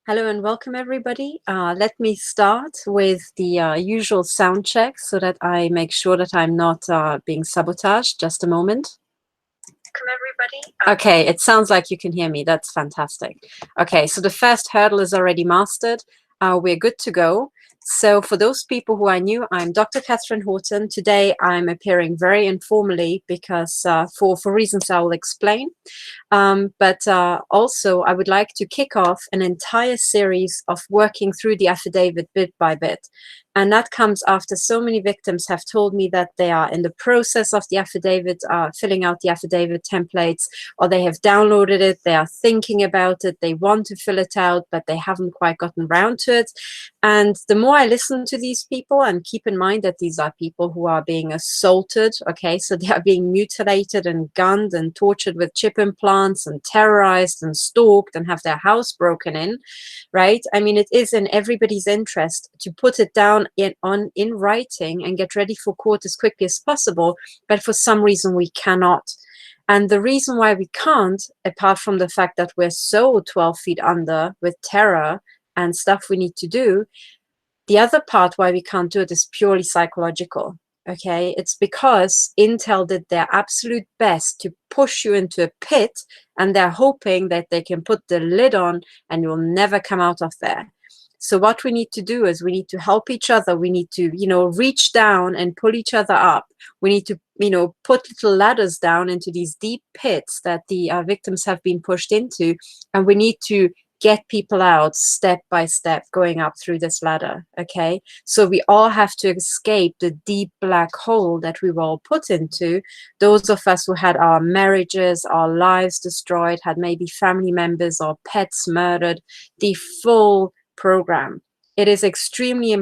Hello and welcome everybody. Let me start with the usual sound check so that I make sure that I'm not being sabotaged. Just a moment. Welcome everybody. Okay, it sounds like you can hear me. That's fantastic. Okay, so the first hurdle is already mastered. We're good to go. So for those people who are new, I'm Dr. Katherine Horton. Today I'm appearing very informally because for reasons I will explain. But also, I would like to kick off an entire series of working through the affidavit bit by bit. And that comes after so many victims have told me that they are in the process of the affidavit, filling out the affidavit templates, or they have downloaded it, they are thinking about it, they want to fill it out, but they haven't quite gotten around to it. And the more I listen to these people, and keep in mind that these are people who are being assaulted, okay, so they are being mutilated and gunned and tortured with chip implants and terrorized and stalked and have their house broken in, right? I mean, it is in everybody's interest to put it down in writing and get ready for court as quickly as possible, but for some reason we cannot. And the reason why we can't, apart from the fact that we're so 12 feet under with terror and stuff we need to do, the other part why we can't do it is purely psychological. Okay, it's because Intel did their absolute best to push you into a pit, and they're hoping that they can put the lid on and you'll never come out of there. So what we need to do is we need to help each other. We need to, reach down and pull each other up. We need to, put little ladders down into these deep pits that the victims have been pushed into. And we need to get people out step by step going up through this ladder. Okay, so we all have to escape the deep black hole that we were all put into. Those of us who had our marriages, our lives destroyed, had maybe family members or pets murdered, the full program. It is extremely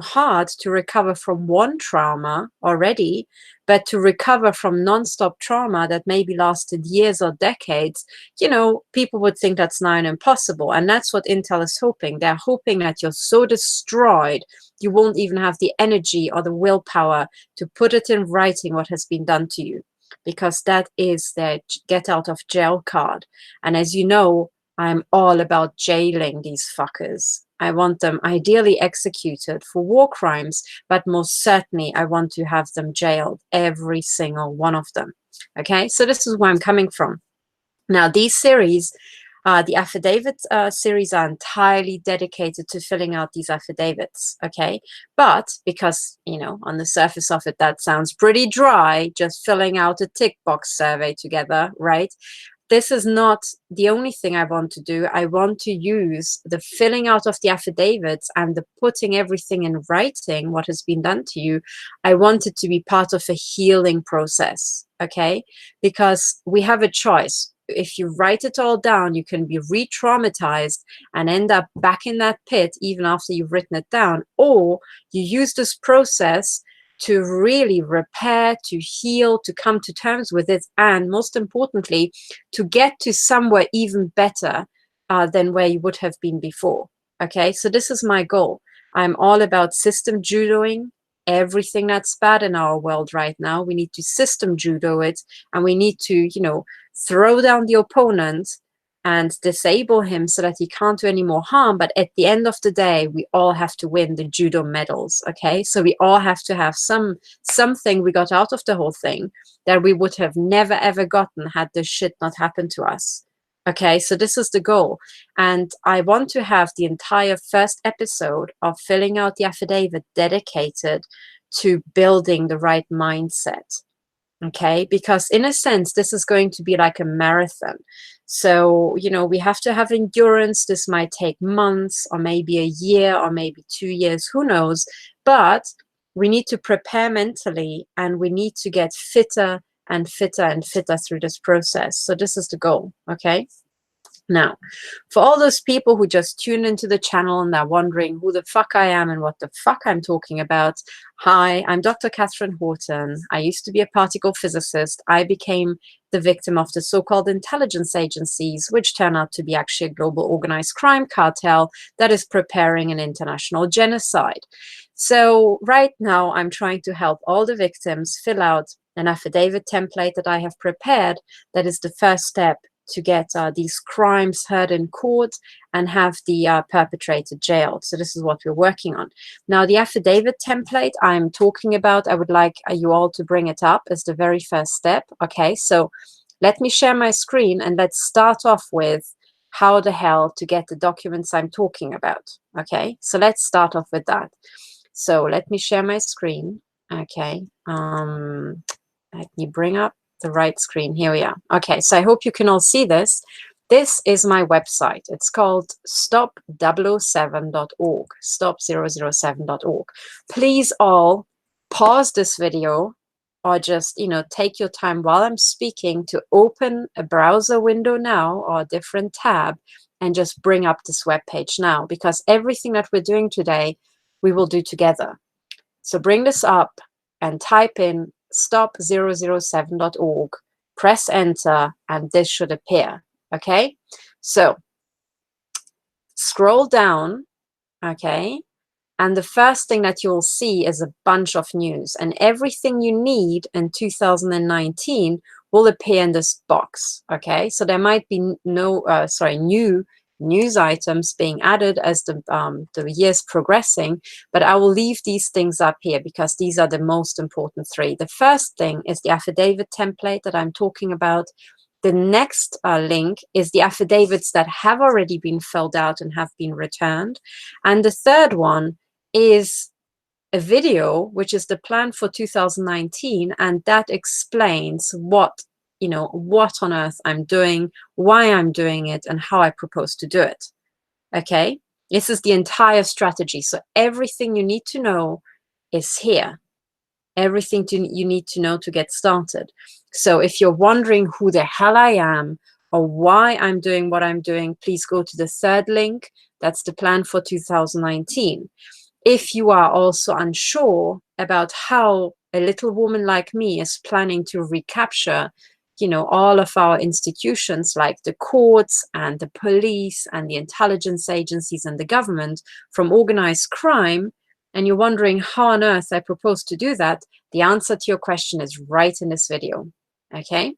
hard to recover from one trauma already, but to recover from non-stop trauma that maybe lasted years or decades, people would think that's nigh impossible. And that's what Intel is hoping. They're hoping that you're so destroyed you won't even have the energy or the willpower to put it in writing what has been done to you, because that is their get out of jail card. And as you know, I'm all about jailing these fuckers. I want them ideally executed for war crimes, but most certainly I want to have them jailed, every single one of them. Okay, so this is where I'm coming from. Now, these series, the affidavit series, are entirely dedicated to filling out these affidavits, okay? But because, on the surface of it, that sounds pretty dry, just filling out a tick box survey together, right? This is not the only thing I want to do. I want to use the filling out of the affidavits and the putting everything in writing, what has been done to you. I want it to be part of a healing process, okay? Because we have a choice. If you write it all down, you can be re-traumatized and end up back in that pit even after you've written it down. Or you use this process to really repair, to heal, to come to terms with it, and most importantly, to get to somewhere even better than where you would have been before. Okay, so this is my goal. I'm all about system judoing everything that's bad in our world right now. We need to system judo it, and we need to, throw down the opponent and disable him so that he can't do any more harm. But at the end of the day, we all have to win the judo medals. Okay, so we all have to have something we got out of the whole thing that we would have never ever gotten had this shit not happened to us. Okay, so this is the goal. And I want to have the entire first episode of filling out the affidavit dedicated to building the right mindset. Okay, because in a sense, this is going to be like a marathon. So, we have to have endurance. This might take months or maybe a year or maybe 2 years, who knows? But we need to prepare mentally, and we need to get fitter and fitter and fitter through this process. So this is the goal, okay? Now, for all those people who just tuned into the channel and are wondering who the fuck I am and what the fuck I'm talking about, hi, I'm Dr. Katherine Horton. I used to be a particle physicist. I became the victim of the so-called intelligence agencies, which turn out to be actually a global organized crime cartel that is preparing an international genocide. So right now, I'm trying to help all the victims fill out an affidavit template that I have prepared. That is the first step to get these crimes heard in court and have the perpetrator jailed. So this is what we're working on. Now, the affidavit template I'm talking about, I would like you all to bring it up as the very first step. Okay, so let me share my screen and let's start off with how the hell to get the documents I'm talking about. Okay, so let's start off with that. So let me share my screen. Okay, let me bring up the right screen. Here we are. Okay, so I hope you can all see this. This is my website. It's called stop007.org, stop007.org. Please all pause this video or just, take your time while I'm speaking to open a browser window now or a different tab and just bring up this web page now, because everything that we're doing today, we will do together. So bring this up and type in stop007.org, press enter, and this should appear. Okay, so scroll down. Okay, and the first thing that you'll see is a bunch of news, and everything you need in 2019 will appear in this box. Okay, so there might be new news items being added as the year's progressing, but I will leave these things up here because these are the most important three. The first thing is the affidavit template that I'm talking about. The next link is the affidavits that have already been filled out and have been returned. And the third one is a video, which is the plan for 2019, and that explains what on earth I'm doing, why I'm doing it, and how I propose to do it. Okay, this is the entire strategy. So everything you need to know is here. Everything you need to know to get started. So if you're wondering who the hell I am or why I'm doing what I'm doing, please go to the third link. That's the plan for 2019. If you are also unsure about how a little woman like me is planning to recapture, all of our institutions like the courts and the police and the intelligence agencies and the government from organized crime, and you're wondering how on earth I propose to do that, the answer to your question is right in this video. Okay?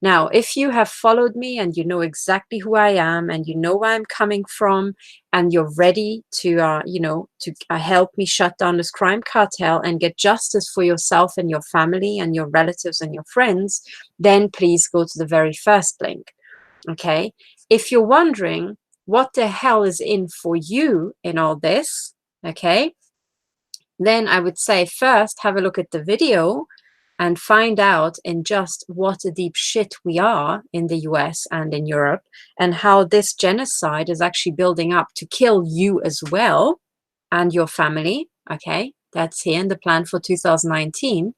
Now, if you have followed me and you know exactly who I am and you know where I'm coming from and you're ready to, help me shut down this crime cartel and get justice for yourself and your family and your relatives and your friends, then please go to the very first link. Okay? If you're wondering what the hell is in for you in all this, okay, then I would say first have a look at the video and find out in just what a deep shit we are in the US and in Europe, and how this genocide is actually building up to kill you as well and your family. Okay, that's here in the plan for 2019.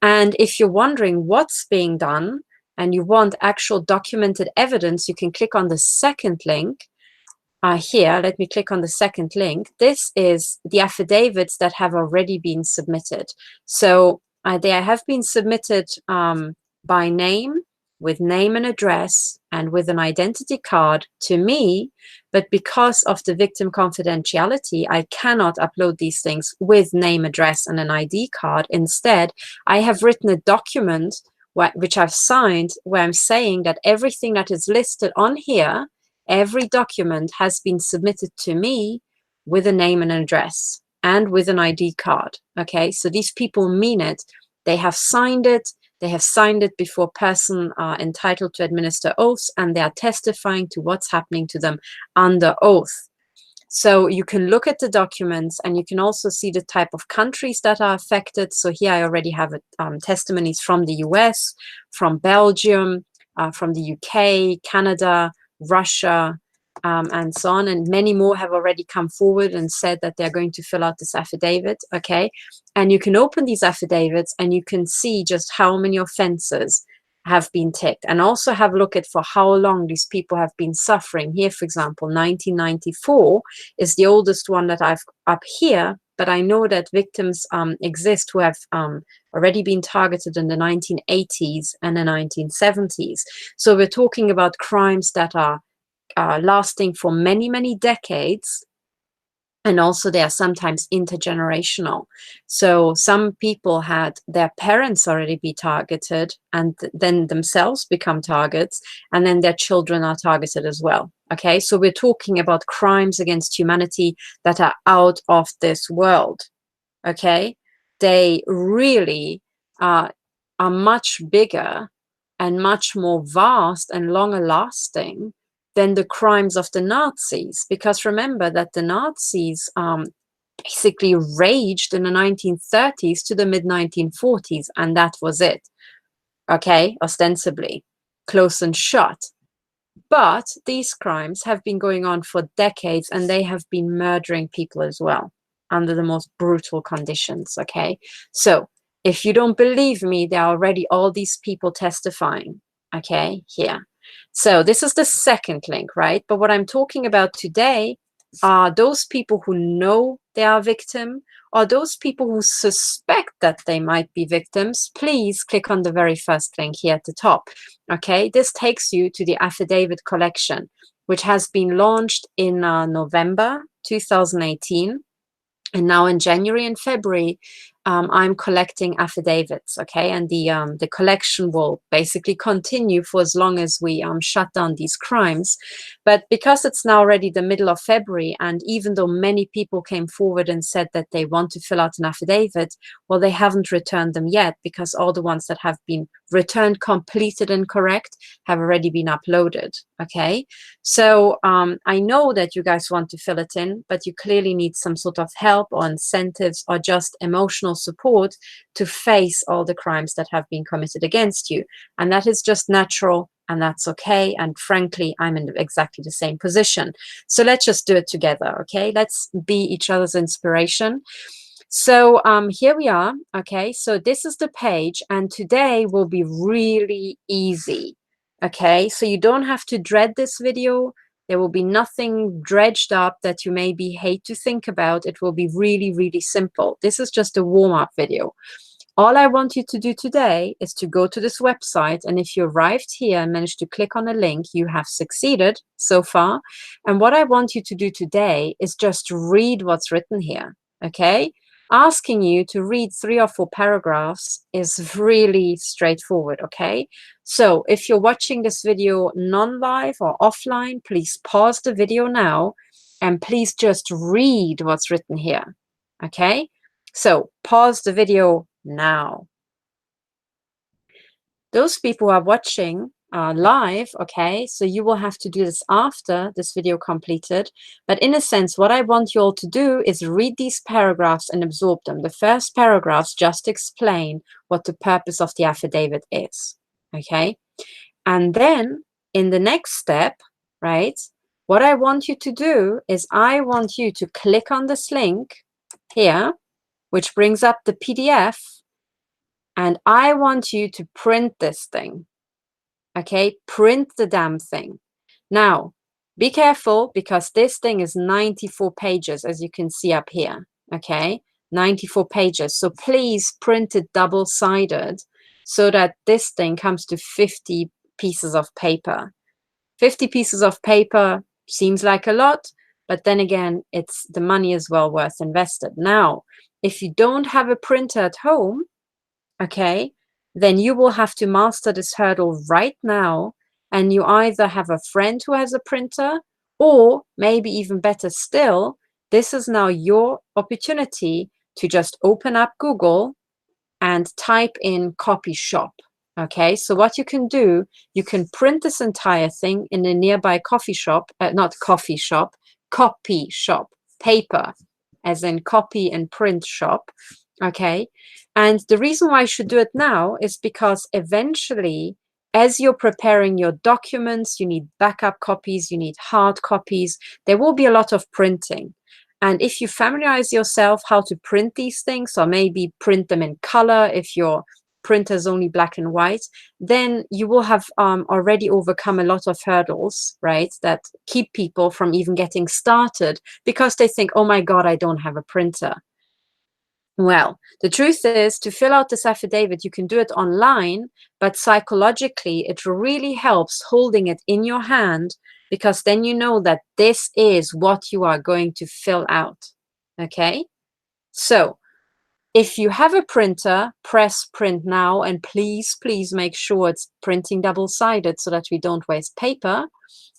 And if you're wondering what's being done and you want actual documented evidence, you can click on the second link. Here, let me click on the second link. This is the affidavits that have already been submitted. So they have been submitted by name, with name and address, and with an identity card to me. But because of the victim confidentiality, I cannot upload these things with name, address, and an ID card. Instead, I have written a document which I've signed where I'm saying that everything that is listed on here, every document has been submitted to me with a name and an address and with an ID card. Okay, so these people mean it. They have signed it. They have signed it before person entitled to administer oaths, and they are testifying to what's happening to them under oath. So you can look at the documents and you can also see the type of countries that are affected. So here I already have testimonies from the US, from Belgium, from the UK, Canada, Russia, and so on, and many more have already come forward and said that they're going to fill out this affidavit. Okay, and you can open these affidavits and you can see just how many offenses have been ticked, and also have a look at for how long these people have been suffering. Here, for example, 1994 is the oldest one that I've up here, but I know that victims exist who have already been targeted in the 1980s and the 1970s. So we're talking about crimes that are lasting for many, many decades, And also they are sometimes intergenerational. So some people had their parents already be targeted and then themselves become targets, and then their children are targeted as well. Okay, so we're talking about crimes against humanity that are out of this world. Okay, they really are much bigger and much more vast and longer lasting than the crimes of the Nazis. Because remember that the Nazis basically raged in the 1930s to the mid-1940s, and that was it. Okay, ostensibly, close and shut. But these crimes have been going on for decades, and they have been murdering people as well under the most brutal conditions. Okay, so if you don't believe me, there are already all these people testifying. Okay, here. So this is the second link, right? But what I'm talking about today are those people who know they are a victim, or those people who suspect that they might be victims. Please click on the very first link here at the top. Okay, this takes you to the affidavit collection, which has been launched in November 2018. And now in January and February, I'm collecting affidavits, okay? And the collection will basically continue for as long as we shut down these crimes. But because it's now already the middle of February, and even though many people came forward and said that they want to fill out an affidavit, well, they haven't returned them yet, because all the ones that have been returned, completed, and correct have already been uploaded, okay? So I know that you guys want to fill it in, but you clearly need some sort of help or incentives or just emotional support to face all the crimes that have been committed against you. And that is just natural, and that's okay. And frankly, I'm in exactly the same position. So let's just do it together, okay? Let's be each other's inspiration. So here we are, okay? So this is the page, and today will be really easy, okay? So you don't have to dread this video. There will be nothing dredged up that you maybe hate to think about. It will be really, really simple. This is just a warm-up video. All I want you to do today is to go to this website, and if you arrived here and managed to click on a link, you have succeeded so far. And what I want you to do today is just read what's written here, okay? Asking you to read 3 or 4 paragraphs is really straightforward, okay? So if you're watching this video non-live or offline, please pause the video now and please just read what's written here, okay? So pause the video now. Those people who are watching live, okay, so you will have to do this after this video completed. But in a sense, what I want you all to do is read these paragraphs and absorb them. The first paragraphs just explain what the purpose of the affidavit is, okay? And then in the next step, right, what I want you to do is I want you to click on this link here, which brings up the PDF, and I want you to print this thing. Okay, print the damn thing. Now, be careful, because this thing is 94 pages, as you can see up here. Okay, 94 pages. So please print it double-sided so that this thing comes to 50 pieces of paper. 50 pieces of paper seems like a lot, but then again, it's the money is well worth invested. Now, if you don't have a printer at home, okay, then you will have to master this hurdle right now. And you either have a friend who has a printer, or maybe even better still, this is now your opportunity to just open up Google and type in copy shop. Okay, so what you can do, you can print this entire thing in a nearby coffee shop, not coffee shop, copy shop, paper, as in copy and print shop. Okay, and the reason why I should do it now is because eventually, as you're preparing your documents, you need backup copies, you need hard copies, there will be a lot of printing. And if you familiarize yourself how to print these things, or maybe print them in color if your printer is only black and white, then you will have already overcome a lot of hurdles, right, that keep people from even getting started because they think, oh my God, I don't have a printer. Well, the truth is, to fill out this affidavit, you can do it online, but psychologically, it really helps holding it in your hand, because then you know that this is what you are going to fill out, Okay, so if you have a printer, press print now, and please, please make sure it's printing double-sided so that we don't waste paper.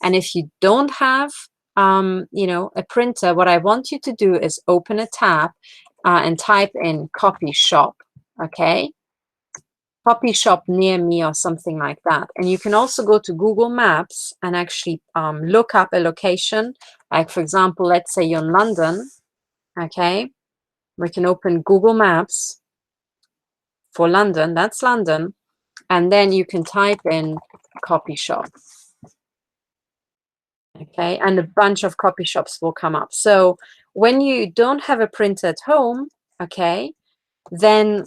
And if you don't have, you know, a printer, what I want you to do is open a tab and type in copy shop, okay? Copy shop near me or something like that. And you can also go to Google Maps and actually look up a location. Like, for example, let's say you're in London, okay? We can open Google Maps for London, that's London, and then you can type in copy shop. Okay, and a bunch of copy shops will come up. So when you don't have a printer at home, okay, then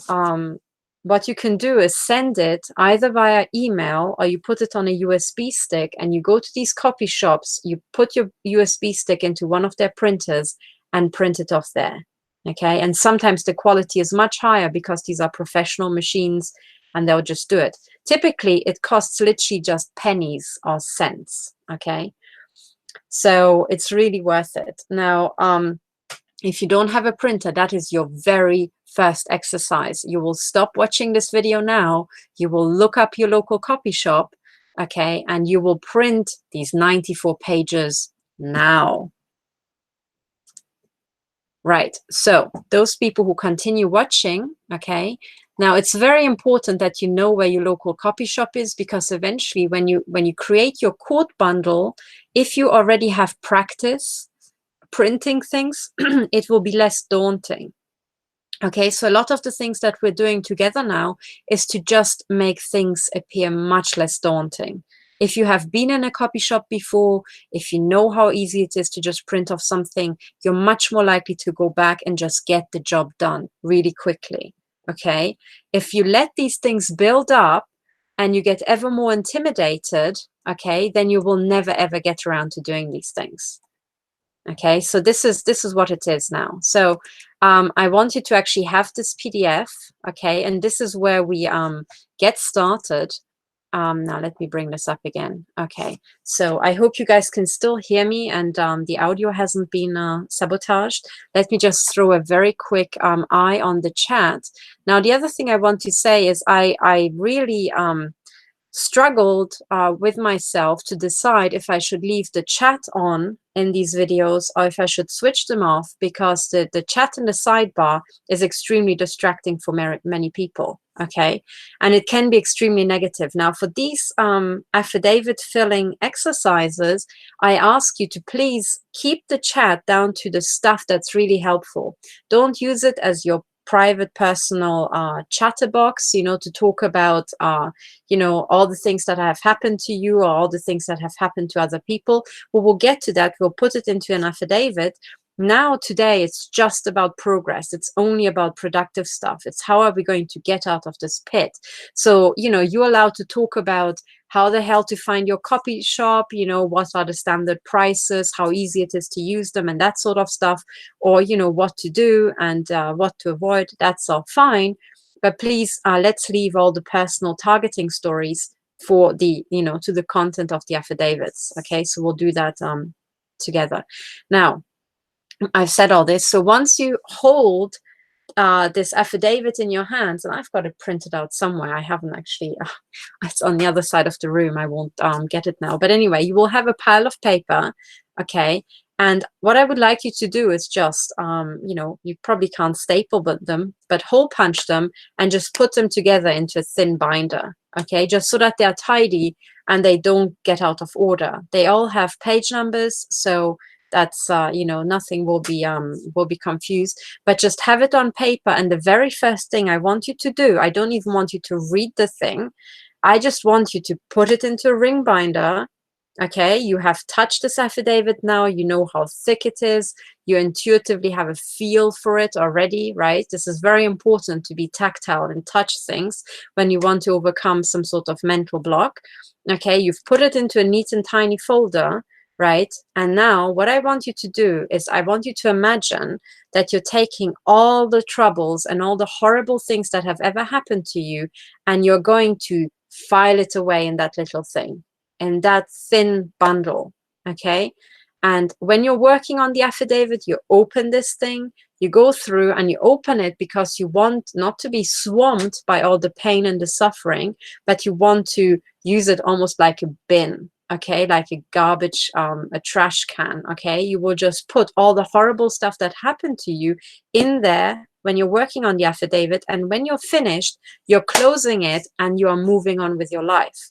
what you can do is send it either via email or you put it on a USB stick and you go to these copy shops, you put your USB stick into one of their printers and print it off there. Okay, and sometimes the quality is much higher because these are professional machines and they'll just do it. Typically, it costs literally just pennies or cents. Okay, so it's really worth it. Now, if you don't have a printer, that is your very first exercise. You will stop watching this video now. You will look up your local copy shop, okay, and you will print these 94 pages now. Right, so those people who continue watching, okay, now it's very important that you know where your local copy shop is, because eventually when you create your quote bundle, if you already have practice printing things, it will be less daunting. Okay, so a lot of the things that we're doing together now is to just make things appear much less daunting. If you have been in a copy shop before, if you know how easy it is to just print off something, you're much more likely to go back and just get the job done really quickly. Okay, if you let these things build up and you get ever more intimidated, okay, then you will never ever get around to doing these things. Okay, so this is what it is now. So I want you to actually have this PDF, okay, and this is where we get started. Now let me bring this up again. Okay, so I hope you guys can still hear me and the audio hasn't been sabotaged. Let me just throw a very quick eye on the chat. Now, the other thing I want to say is I really struggled with myself to decide if I should leave the chat on in these videos or if I should switch them off, because the chat in the sidebar is extremely distracting for many people, okay? And it can be extremely negative. Now, for these affidavit filling exercises, I ask you to please keep the chat down to the stuff that's really helpful. Don't use it as your private personal chatterbox, you know, to talk about you know, all the things that have happened to you or all the things that have happened to other people. We will get to that. We'll put it into an affidavit. Now, today, it's just about progress. It's only about productive stuff. It's how are we going to get out of this pit? So, you know, you're allowed to talk about how the hell to find your copy shop, you know, what are the standard prices, how easy it is to use them and that sort of stuff, or, you know, what to do and what to avoid. That's all fine. But please, let's leave all the personal targeting stories for the, you know, to the content of the affidavits. Okay, so we'll do that together. Now, I've said all this. So once you hold this affidavit in your hands, and I've got it printed out somewhere. I haven't actually, it's on the other side of the room. I won't get it now. But anyway, you will have a pile of paper, okay? And what I would like you to do is just, you know, you probably can't staple them, but hole punch them and just put them together into a thin binder, okay? Just so that they're tidy and they don't get out of order. They all have page numbers, so that's you know, nothing will be confused, but just have it on paper. And the very first thing I want you to do, I don't even want you to read the thing, I just want you to put it into a ring binder. Okay, you have touched this affidavit now, you know how thick it is, you intuitively have a feel for it already, right? This is very important, to be tactile and touch things when you want to overcome some sort of mental block. Okay, you've put it into a neat and tiny folder, right? And now what I want you to do is I want you to imagine that you're taking all the troubles and all the horrible things that have ever happened to you, and you're going to file it away in that little thing, in that thin bundle, okay? And when you're working on the affidavit, you open this thing, you go through and you open it because you want not to be swamped by all the pain and the suffering, but you want to use it almost like a bin, okay, like a garbage, a trash can, okay? You will just put all the horrible stuff that happened to you in there when you're working on the affidavit, and when you're finished, you're closing it and you are moving on with your life,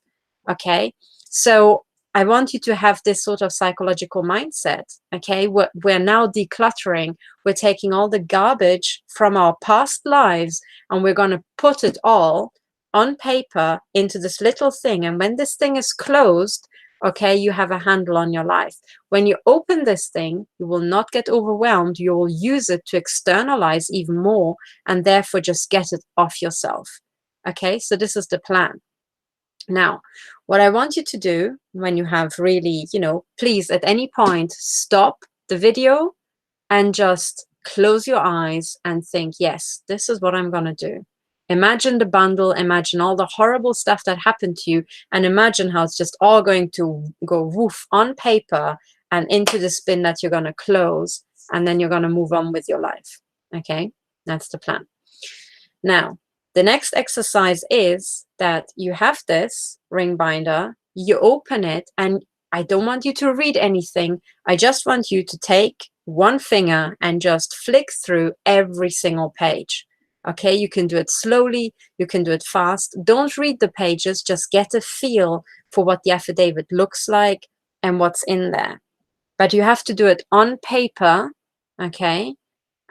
okay? So I want you to have this sort of psychological mindset, okay? We're now decluttering. We're taking all the garbage from our past lives and we're going to put it all on paper into this little thing. And when this thing is closed, okay, you have a handle on your life. When you open this thing, you will not get overwhelmed. You will use it to externalize even more and therefore just get it off yourself, okay? So this is the plan. Now, what I want you to do when you have really, please at any point stop the video and just close your eyes and think, yes, this is what I'm going to do. Imagine the bundle, imagine all the horrible stuff that happened to you, and imagine how it's just all going to go woof on paper and into the bin that you're going to close, and then you're going to move on with your life. Okay, that's the plan. Now, the next exercise is that you have this ring binder, you open it, and I don't want you to read anything. I just want you to take one finger and just flick through every single page. Okay, you can do it slowly, you can do it fast. Don't read the pages, just get a feel for what the affidavit looks like and what's in there. But you have to do it on paper, okay?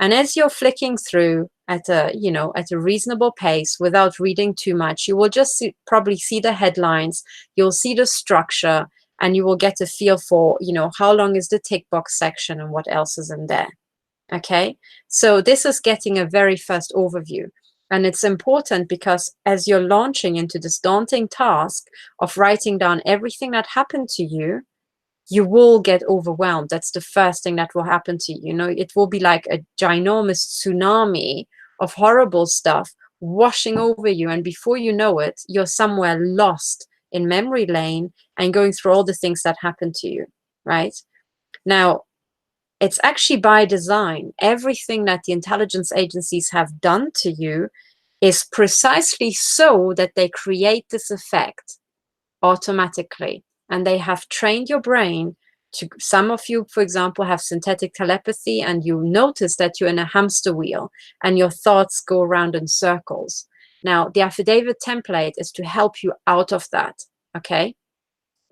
And as you're flicking through at a, at a reasonable pace without reading too much, you will just probably see the headlines, you'll see the structure, and you will get a feel for, how long is the tick box section and what else is in there. Okay, so this is getting a very first overview. And it's important because as you're launching into this daunting task of writing down everything that happened to you, you will get overwhelmed. That's the first thing that will happen to you. It will be like a ginormous tsunami of horrible stuff washing over you. And before you know it, you're somewhere lost in memory lane and going through all the things that happened to you, right? Now, it's actually by design. Everything that the intelligence agencies have done to you is precisely so that they create this effect automatically. And they have trained your brain to, some of you, for example, have synthetic telepathy, and you notice that you're in a hamster wheel and your thoughts go around in circles. Now, the affidavit template is to help you out of that, okay?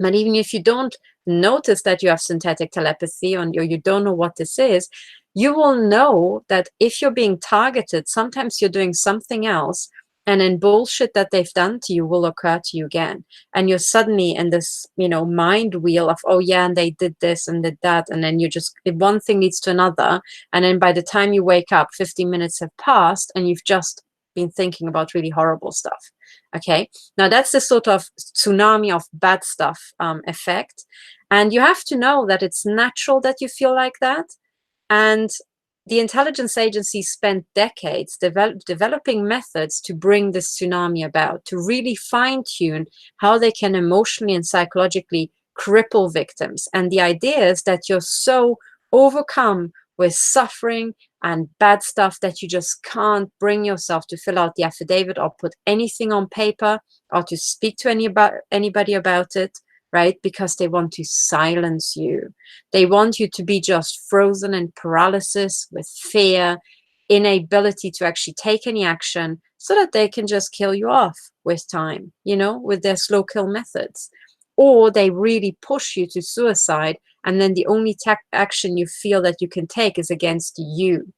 But even if you don't notice that you have synthetic telepathy or you don't know what this is, you will know that if you're being targeted, sometimes you're doing something else, and then bullshit that they've done to you will occur to you again. And you're suddenly in this, mind wheel of, oh yeah, and they did this and did that. And then one thing leads to another. And then by the time you wake up, 15 minutes have passed and you've just been thinking about really horrible stuff. Okay, now that's the sort of tsunami of bad stuff effect. And you have to know that it's natural that you feel like that. And the intelligence agencies spent decades developing methods to bring this tsunami about, to really fine-tune how they can emotionally and psychologically cripple victims. And the idea is that you're so overcome with suffering and bad stuff that you just can't bring yourself to fill out the affidavit or put anything on paper or to speak to anybody about it, right? Because they want to silence you. They want you to be just frozen in paralysis with fear, inability to actually take any action, so that they can just kill you off with time, with their slow kill methods. Or they really push you to suicide, and then the only action you feel that you can take is against you,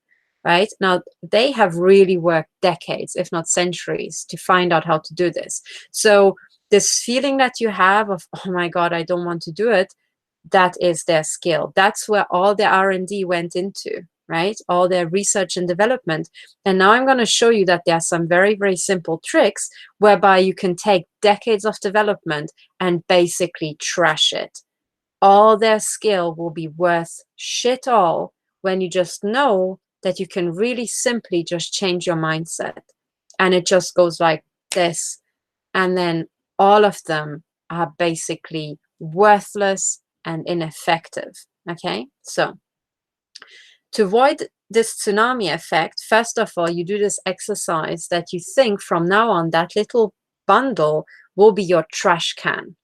right? Now, they have really worked decades, if not centuries, to find out how to do this. So this feeling that you have of, oh my God, I don't want to do it, that is their skill. That's where all their R&D went into, right? All their research and development. And now I'm going to show you that there are some very, very simple tricks whereby you can take decades of development and basically trash it. All their skill will be worth shit all when you just know that you can really simply just change your mindset. And it just goes like this. And then all of them are basically worthless and ineffective. Okay, so to avoid this tsunami effect, first of all, you do this exercise that you think from now on that little bundle will be your trash can.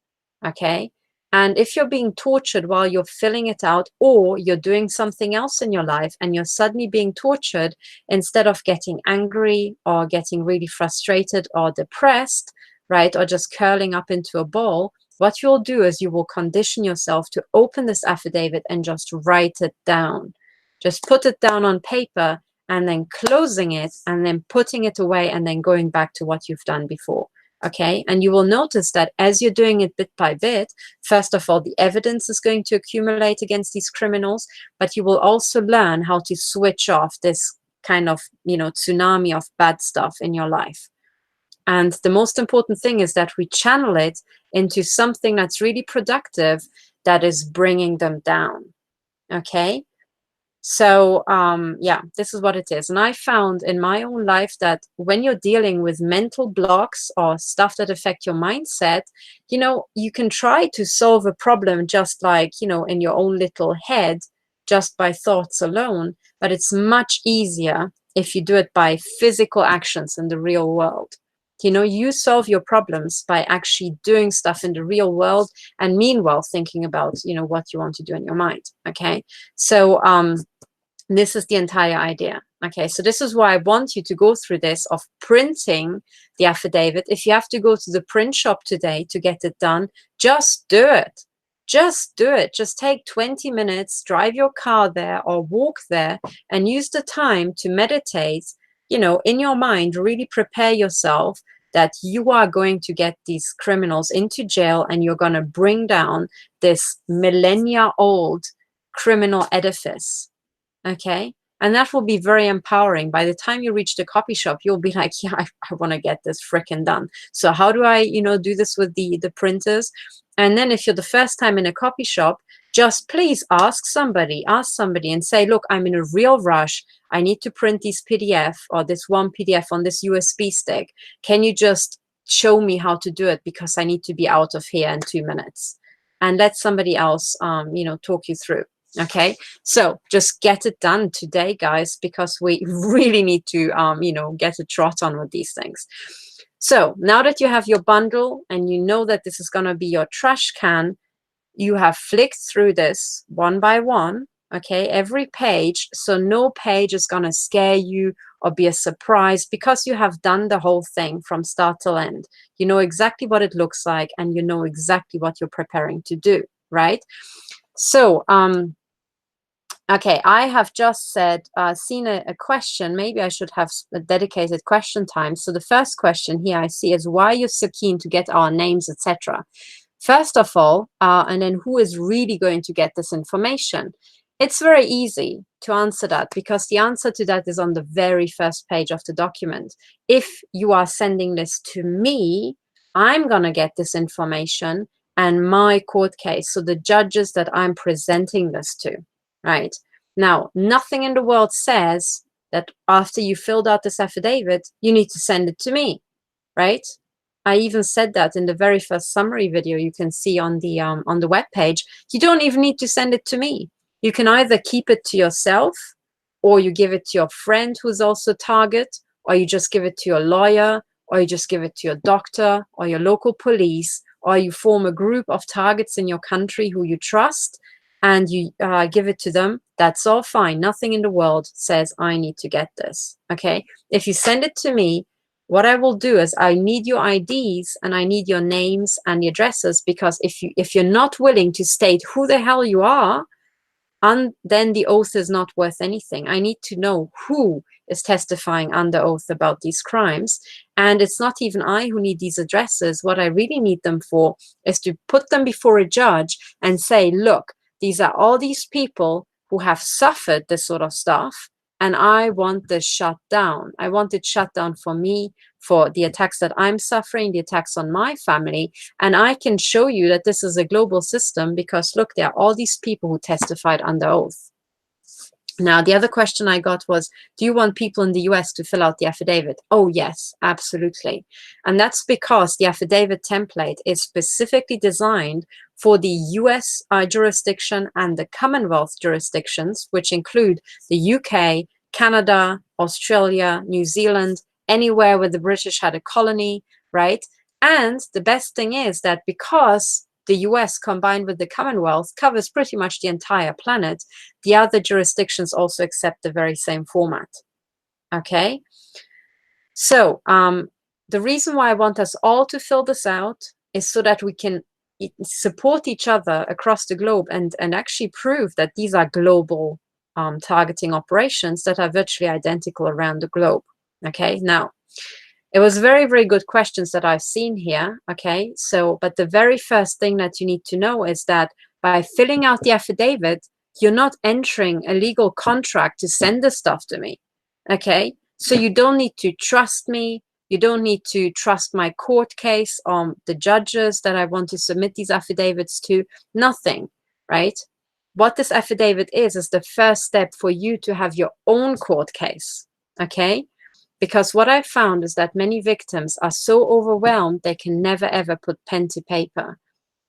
Okay, and if you're being tortured while you're filling it out, or you're doing something else in your life and you're suddenly being tortured, instead of getting angry or getting really frustrated or depressed, right, or just curling up into a ball, what you'll do is you will condition yourself to open this affidavit and just write it down. Just put it down on paper and then closing it and then putting it away and then going back to what you've done before. Okay, and you will notice that as you're doing it bit by bit, first of all, the evidence is going to accumulate against these criminals, but you will also learn how to switch off this kind of, tsunami of bad stuff in your life. And the most important thing is that we channel it into something that's really productive, that is bringing them down. Okay. So yeah, this is what it is. And I found in my own life that when you're dealing with mental blocks or stuff that affect your mindset, you can try to solve a problem just like, in your own little head, just by thoughts alone. But it's much easier if you do it by physical actions in the real world. You solve your problems by actually doing stuff in the real world, and meanwhile thinking about, what you want to do in your mind. Okay. So this is the entire idea. Okay, so this is why I want you to go through this of printing the affidavit. If you have to go to the print shop today to get it done, just do it. Just do it. Just take 20 minutes, drive your car there or walk there, and use the time to meditate, in your mind, really prepare yourself that you are going to get these criminals into jail and you're going to bring down this millennia-old criminal edifice. Okay, and that will be very empowering. By the time you reach the copy shop, you'll be like, yeah, I want to get this freaking done. So how do I, do this with the printers? And then if you're the first time in a copy shop, just please ask somebody and say, look, I'm in a real rush. I need to print this PDF or this one PDF on this USB stick. Can you just show me how to do it? Because I need to be out of here in 2 minutes. And let somebody else, talk you through. Okay, so just get it done today, guys, because we really need to, get a trot on with these things. So now that you have your bundle and you know that this is going to be your trash can, you have flicked through this one by one, okay, every page. So no page is going to scare you or be a surprise, because you have done the whole thing from start till end. You know exactly what it looks like and you know exactly what you're preparing to do, right? So, okay, I have just seen a question. Maybe I should have a dedicated question time. So the first question here I see is, why are you so keen to get our names, etc.? First of all, and then who is really going to get this information? It's very easy to answer that, because the answer to that is on the very first page of the document. If you are sending this to me, I'm going to get this information and my court case. So the judges that I'm presenting this to. Right. Now, nothing in the world says that after you filled out this affidavit, you need to send it to me, right? I even said that in the very first summary video you can see on the web page. You don't even need to send it to me. You can either keep it to yourself, or you give it to your friend who's also target, or you just give it to your lawyer, or you just give it to your doctor or your local police, or you form a group of targets in your country who you trust, and you give it to them. That's all fine. Nothing in the world says I need to get this. Okay. If you send it to me, what I will do is I need your IDs and I need your names and the addresses, because if you're not willing to state who the hell you are, and then the oath is not worth anything. I need to know who is testifying under oath about these crimes. And it's not even I who need these addresses. What I really need them for is to put them before a judge and say, look, these are all these people who have suffered this sort of stuff, and I want this shut down. I want it shut down for me, for the attacks that I'm suffering, the attacks on my family. And I can show you that this is a global system, because look, there are all these people who testified under oath. Now, the other question I got was, do you want people in the US to fill out the affidavit? Oh, yes, absolutely. And that's because the affidavit template is specifically designed for the US jurisdiction and the Commonwealth jurisdictions, which include the UK, Canada, Australia, New Zealand, anywhere where the British had a colony, right? And the best thing is that because the US combined with the Commonwealth covers pretty much the entire planet, the other jurisdictions also accept the very same format. Okay, so the reason why I want us all to fill this out is so that we can support each other across the globe and actually prove that these are global targeting operations that are virtually identical around the globe. Okay, now it was very, very good questions that I've seen here. Okay, so, but the very first thing that you need to know is that by filling out the affidavit, you're not entering a legal contract to send the stuff to me. Okay, so you don't need to trust me. You don't need to trust my court case on the judges that I want to submit these affidavits to. Nothing, right? What this affidavit is the first step for you to have your own court case. Okay. Because what I found is that many victims are so overwhelmed, they can never, ever put pen to paper,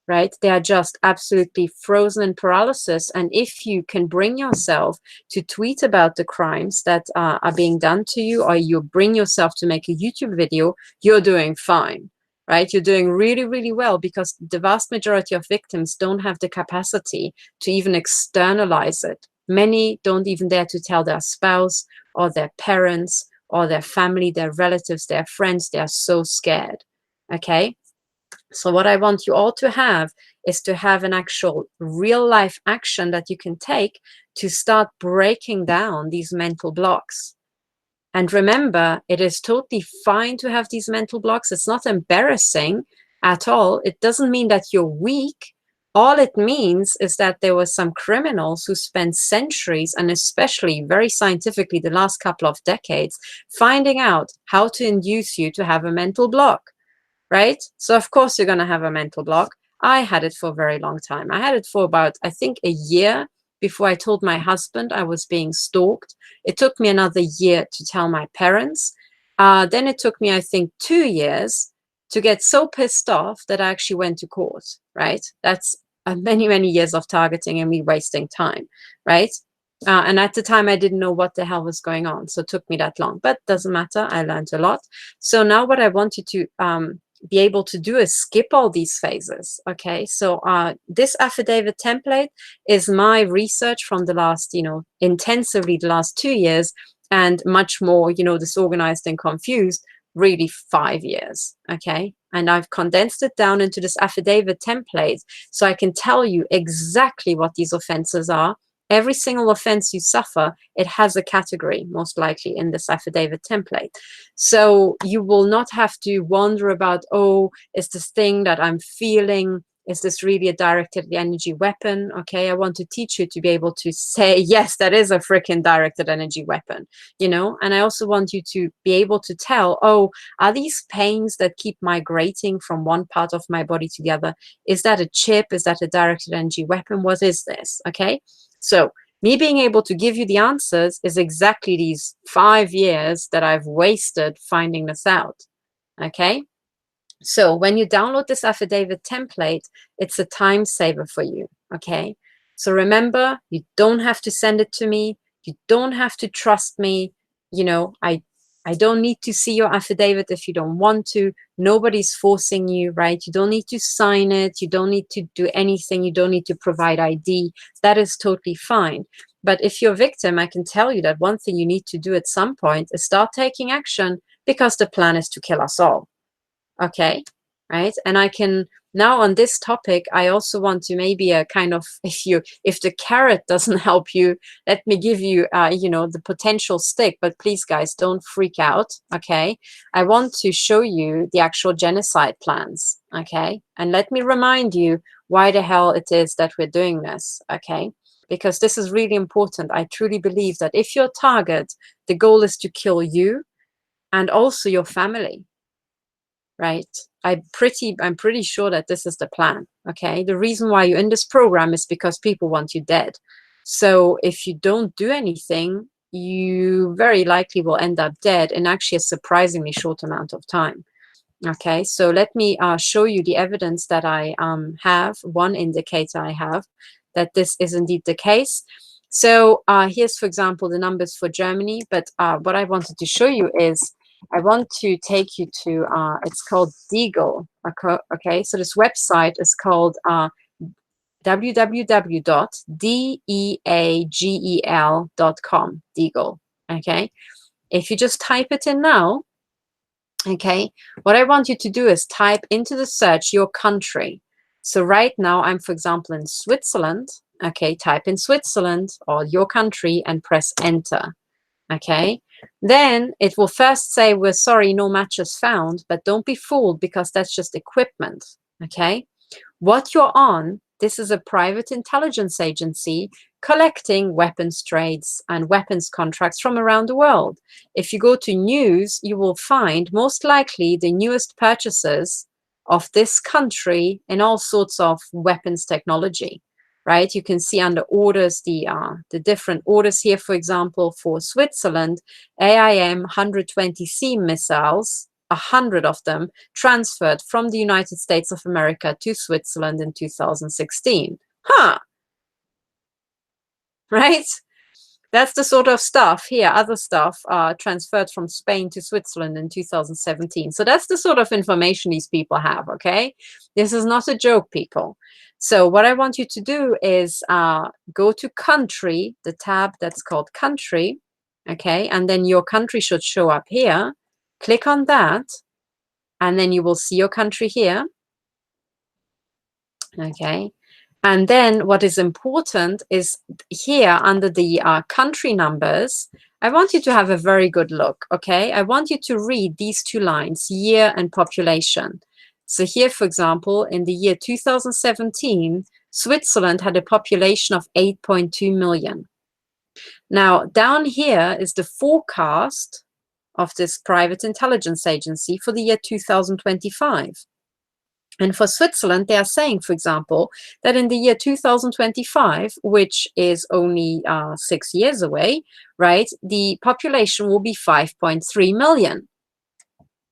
right? They are just absolutely frozen in paralysis. And if you can bring yourself to tweet about the crimes that are being done to you, or you bring yourself to make a YouTube video, you're doing fine, right? You're doing really, really well, because the vast majority of victims don't have the capacity to even externalize it. Many don't even dare to tell their spouse or their parents or their family, their relatives, their friends. They are so scared. Okay. So what I want you all to have is to have an actual real life action that you can take to start breaking down these mental blocks. And remember, it is totally fine to have these mental blocks. It's not embarrassing at all. It doesn't mean that you're weak. All it means is that there were some criminals who spent centuries, and especially very scientifically the last couple of decades, finding out how to induce you to have a mental block, right? So of course you're going to have a mental block. I had it for a very long time. I had it for about, I think, a year before I told my husband I was being stalked. It took me another year to tell my parents. Then it took me, I think, 2 years to get so pissed off that I actually went to court, right? That's many, many years of targeting and me wasting time, right? And at the time, I didn't know what the hell was going on. So it took me that long, but doesn't matter. I learned a lot. So now what I want you to be able to do is skip all these phases. Okay, so this affidavit template is my research from the last, intensively the last 2 years, and much more, disorganized and confused, really 5 years. Okay, and I've condensed it down into this affidavit template so I can tell you exactly what these offenses are. Every single offense you suffer, it has a category, most likely, in this affidavit template. So you will not have to wonder about, oh, is this thing that I'm feeling, is this really a directed energy weapon? Okay, I want to teach you to be able to say, yes, that is a freaking directed energy weapon, and I also want you to be able to tell, oh, are these pains that keep migrating from one part of my body to the other, is that a chip? Is that a directed energy weapon? What is this? Okay. So me being able to give you the answers is exactly these 5 years that I've wasted finding this out. Okay. So when you download this affidavit template, it's a time saver for you. Okay. So remember, you don't have to send it to me. You don't have to trust me. I don't need to see your affidavit if you don't want to. Nobody's forcing you, right? You don't need to sign it. You don't need to do anything. You don't need to provide ID. That is totally fine. But if you're a victim, I can tell you that one thing you need to do at some point is start taking action, because the plan is to kill us all. Okay, right? And I can now, on this topic, I also want to maybe a kind of, if the carrot doesn't help you, let me give you the potential stick. But please, guys, don't freak out. Okay, I want to show you the actual genocide plans. Okay, and let me remind you why the hell it is that we're doing this. Okay, because this is really important. I truly believe that if you're a target, the goal is to kill you and also your family. Right? I'm pretty sure that this is the plan. Okay. The reason why you're in this program is because people want you dead. So if you don't do anything, you very likely will end up dead in actually a surprisingly short amount of time. Okay, so let me show you the evidence that I have, one indicator I have that this is indeed the case. So here's, for example, the numbers for Germany, but what I wanted to show you is I want to take you to, it's called Deagle, okay? So this website is called www.deagel.com, Deagle, okay? If you just type it in now, okay, what I want you to do is type into the search your country. So right now I'm, for example, in Switzerland. Okay, type in Switzerland or your country and press enter. Okay, then it will first say, we're sorry, no matches found, but don't be fooled because that's just equipment. Okay, what you're on, this is a private intelligence agency collecting weapons trades and weapons contracts from around the world. If you go to news, you will find most likely the newest purchases of this country in all sorts of weapons technology, right? You can see under orders the different orders here, for example, for Switzerland, AIM 120C missiles, 100 of them transferred from the United States of America to Switzerland in 2016. Huh. Right? That's the sort of stuff here. Other stuff transferred from Spain to Switzerland in 2017. So that's the sort of information these people have, okay? This is not a joke, people. So what I want you to do is go to country, the tab that's called country, okay? And then your country should show up here. Click on that. And then you will see your country here. Okay. And then what is important is here under the country numbers, I want you to have a very good look. Okay. I want you to read these two lines, year and population. So here, for example, in the year 2017, Switzerland had a population of 8.2 million. Now, down here is the forecast of this private intelligence agency for the year 2025. And for Switzerland, they are saying, for example, that in the year 2025, which is only 6 years away, right, the population will be 5.3 million.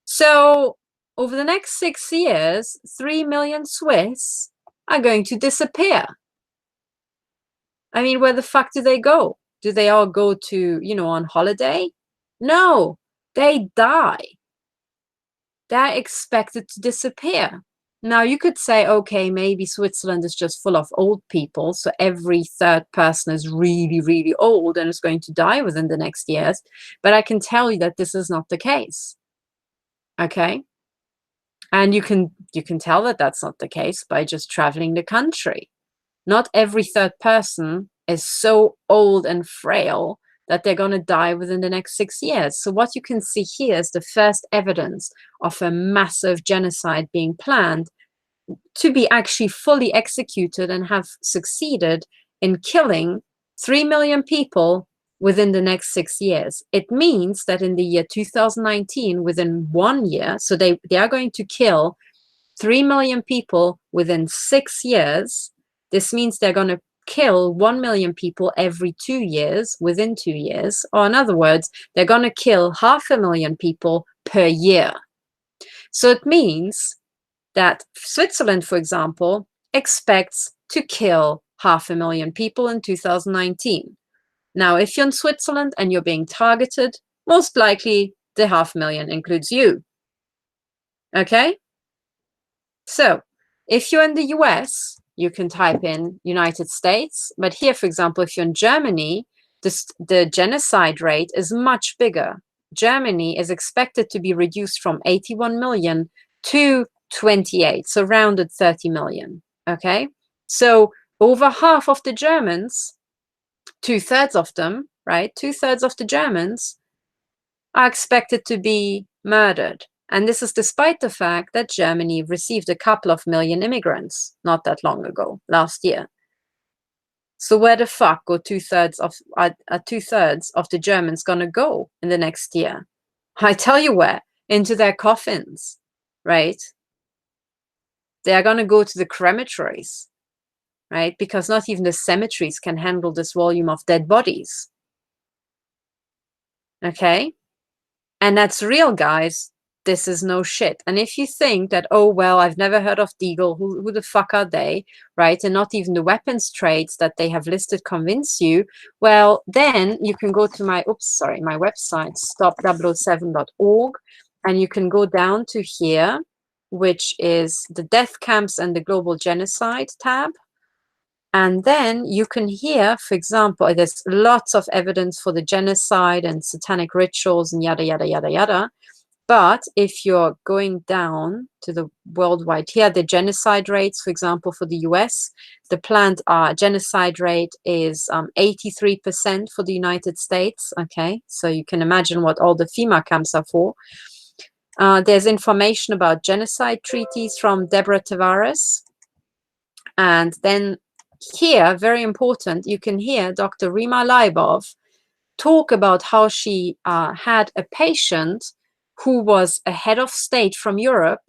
So over the next 6 years, 3 million Swiss are going to disappear. I mean, where the fuck do they go? Do they all go to, you know, on holiday? No, they die. They're expected to disappear. Now, you could say, okay, maybe Switzerland is just full of old people, so every third person is really, really old and is going to die within the next years. But I can tell you that this is not the case. Okay? And you can tell that that's not the case by just traveling the country. Not every third person is so old and frail that they're going to die within the next 6 years. So what you can see here is the first evidence of a massive genocide being planned to be actually fully executed and have succeeded in killing 3 million people within the next 6 years. It means that in the year 2019, within 1 year, so they are going to kill 3 million people within 6 years. This means they're going to kill 1 million people every 2 years, within 2 years. Or in other words, they're going to kill 500,000 people per year. So it means that Switzerland, for example, expects to kill 500,000 people in 2019. Now, if you're in Switzerland and you're being targeted, most likely the 500,000 includes you. Okay? So if you're in the US, you can type in United States. But here, for example, if you're in Germany, the genocide rate is much bigger. Germany is expected to be reduced from 81 million to 28, so rounded 30 million. Okay? So over half of the Germans, 2/3 of them, right? 2/3 of the Germans are expected to be murdered. And this is despite the fact that Germany received a couple of million immigrants not that long ago, last year. So where the fuck go 2/3 of the Germans gonna go in the next year? I tell you where, into their coffins, right? They are gonna go to the crematories, right? Because not even the cemeteries can handle this volume of dead bodies. Okay? And that's real, guys. This is no shit. And if you think that, oh, well, I've never heard of Deagle, who the fuck are they, right? And not even the weapons trades that they have listed convince you, well, then you can go to my website, stop007.org, and you can go down to here, which is the death camps and the global genocide tab. And then you can hear, for example, there's lots of evidence for the genocide and satanic rituals and yada, yada, yada, yada. But if you're going down to the worldwide here, the genocide rates, for example, for the US, the planned genocide rate is 83% for the United States. Okay, so you can imagine what all the FEMA camps are for. There's information about genocide treaties from Deborah Tavares. And then here, very important, you can hear Dr. Rima Leibov talk about how she had a patient who was a head of state from Europe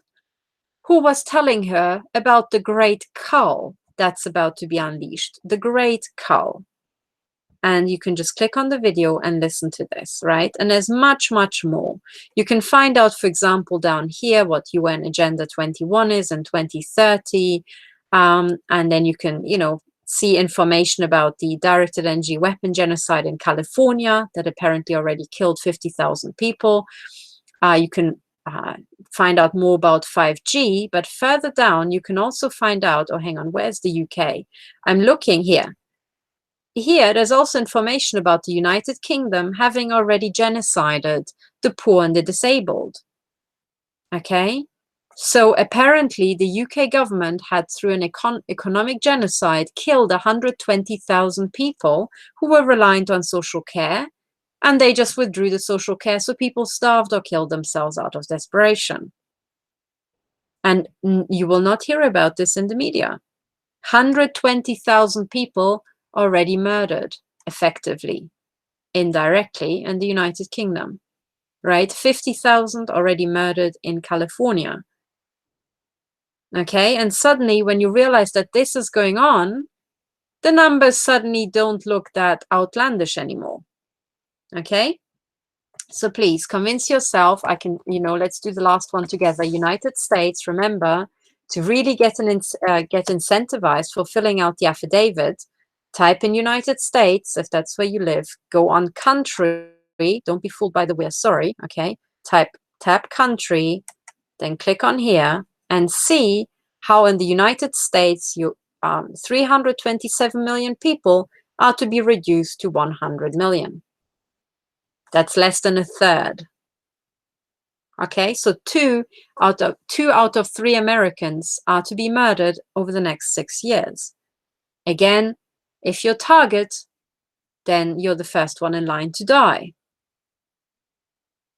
who was telling her about the great cull that's about to be unleashed, the great cull. And you can just click on the video and listen to this, right? And there's much, much more. You can find out, for example, down here what UN Agenda 21 is and 2030. And then you can, see information about the directed energy weapon genocide in California that apparently already killed 50,000 people. You can find out more about 5G, but further down, you can also find out, oh, hang on, where's the UK? I'm looking here. Here, there's also information about the United Kingdom having already genocided the poor and the disabled. Okay? So apparently the UK government had, through an economic genocide, killed 120,000 people who were reliant on social care, and they just withdrew the social care, so people starved or killed themselves out of desperation. And you will not hear about this in the media. 120,000 people already murdered, effectively, indirectly, in the United Kingdom, right? 50,000 already murdered in California. Okay, and suddenly when you realize that this is going on, the numbers suddenly don't look that outlandish anymore. Okay, so please convince yourself. I can, let's do the last one together. United States, remember, to really get incentivized for filling out the affidavit, type in United States, if that's where you live, go on country, don't be fooled by the we're sorry, okay, tap country, then click on here, and see how in the United States, 327 million people are to be reduced to 100 million. That's less than a third. Okay, so two out of 3 Americans are to be murdered over the next 6 years. Again, if you're target, then you're the first one in line to die.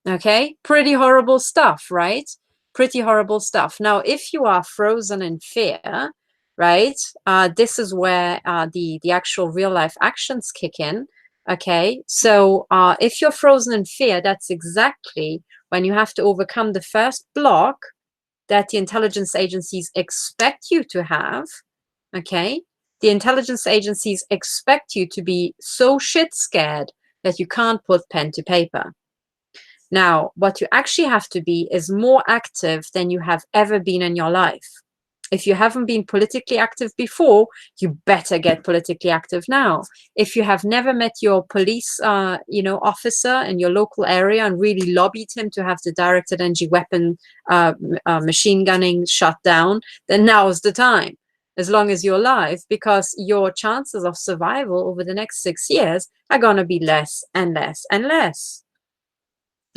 Okay, pretty horrible stuff, right? Pretty horrible stuff. Now, if you are frozen in fear, right, this is where the actual real life actions kick in. Okay, so if you're frozen in fear, that's exactly when you have to overcome the first block that the intelligence agencies expect you to have. Okay, the intelligence agencies expect you to be so shit scared that you can't put pen to paper. Now, what you actually have to be is more active than you have ever been in your life. If you haven't been politically active before, you better get politically active now. If you have never met your police, officer in your local area and really lobbied him to have the directed energy weapon machine gunning shut down, then now is the time, as long as you're alive, because your chances of survival over the next 6 years are going to be less and less and less.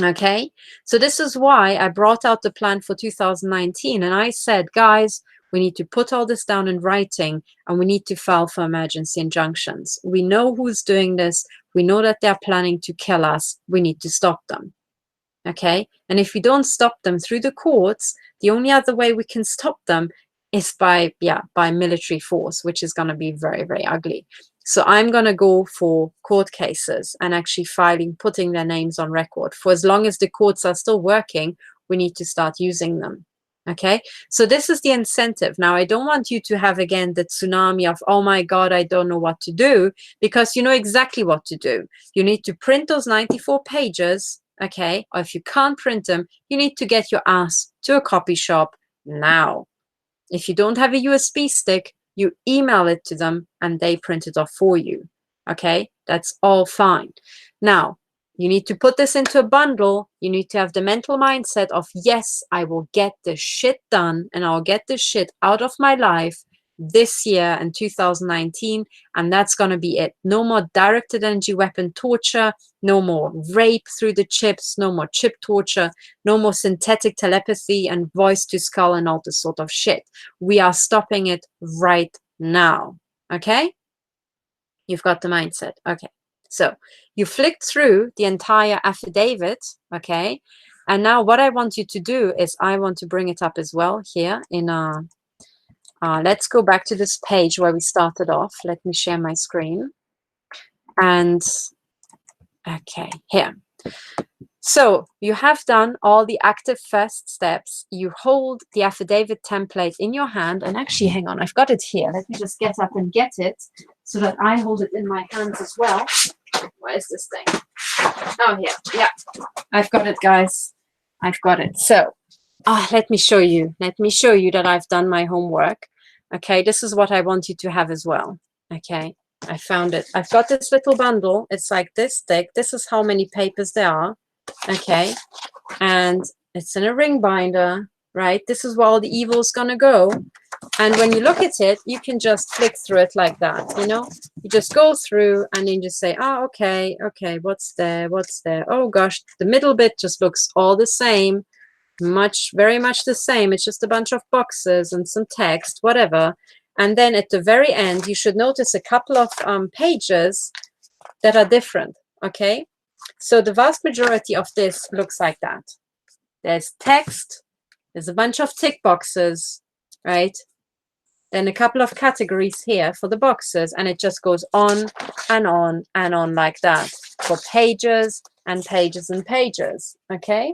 Okay, so this is why I brought out the plan for 2019, and I said, guys, we need to put all this down in writing, and we need to file for emergency injunctions. We know who's doing this. We know that they're planning to kill us. We need to stop them. Okay, and if we don't stop them through the courts, the only other way we can stop them is by military force, which is going to be very, very ugly. So I'm going to go for court cases and actually putting their names on record. For as long as the courts are still working, we need to start using them. Okay, so this is the incentive. Now, I don't want you to have again the tsunami of, oh my God, I don't know what to do, because you know exactly what to do. You need to print those 94 pages, okay? Or if you can't print them, you need to get your ass to a copy shop now. If you don't have a USB stick, you email it to them and they print it off for you, okay? That's all fine. Now, you need to put this into a bundle. You need to have the mental mindset of, yes, I will get this shit done and I'll get this shit out of my life this year in 2019. And that's going to be it. No more directed energy weapon torture. No more rape through the chips. No more chip torture. No more synthetic telepathy and voice to skull and all this sort of shit. We are stopping it right now. Okay? You've got the mindset. Okay. So you flicked through the entire affidavit, okay? And now what I want you to do is I want to bring it up as well here in let's go back to this page where we started off. Let me share my screen. And okay, here. So you have done all the active first steps. You hold the affidavit template in your hand. And actually, hang on, I've got it here. Let me just get up and get it so that I hold it in my hands as well. Where is this thing? Oh, here. Yeah, I've got it, guys. I've got it. So let me show you. Let me show you that I've done my homework. Okay, this is what I want you to have as well. Okay, I found it. I've got this little bundle. It's like this thick. This is how many papers there are. Okay, and it's in a ring binder, right? This is where all the evil is gonna go. And when you look at it, you can just flick through it like that, you know? You just go through and then you just say, oh, okay, what's there, what's there? Oh gosh, the middle bit just looks all the same, very much the same. It's just a bunch of boxes and some text, whatever. And then at the very end, you should notice a couple of pages that are different, okay? So the vast majority of this looks like that. There's text, there's a bunch of tick boxes, right? Then a couple of categories here for the boxes, and it just goes on and on and on like that for pages and pages and pages, okay?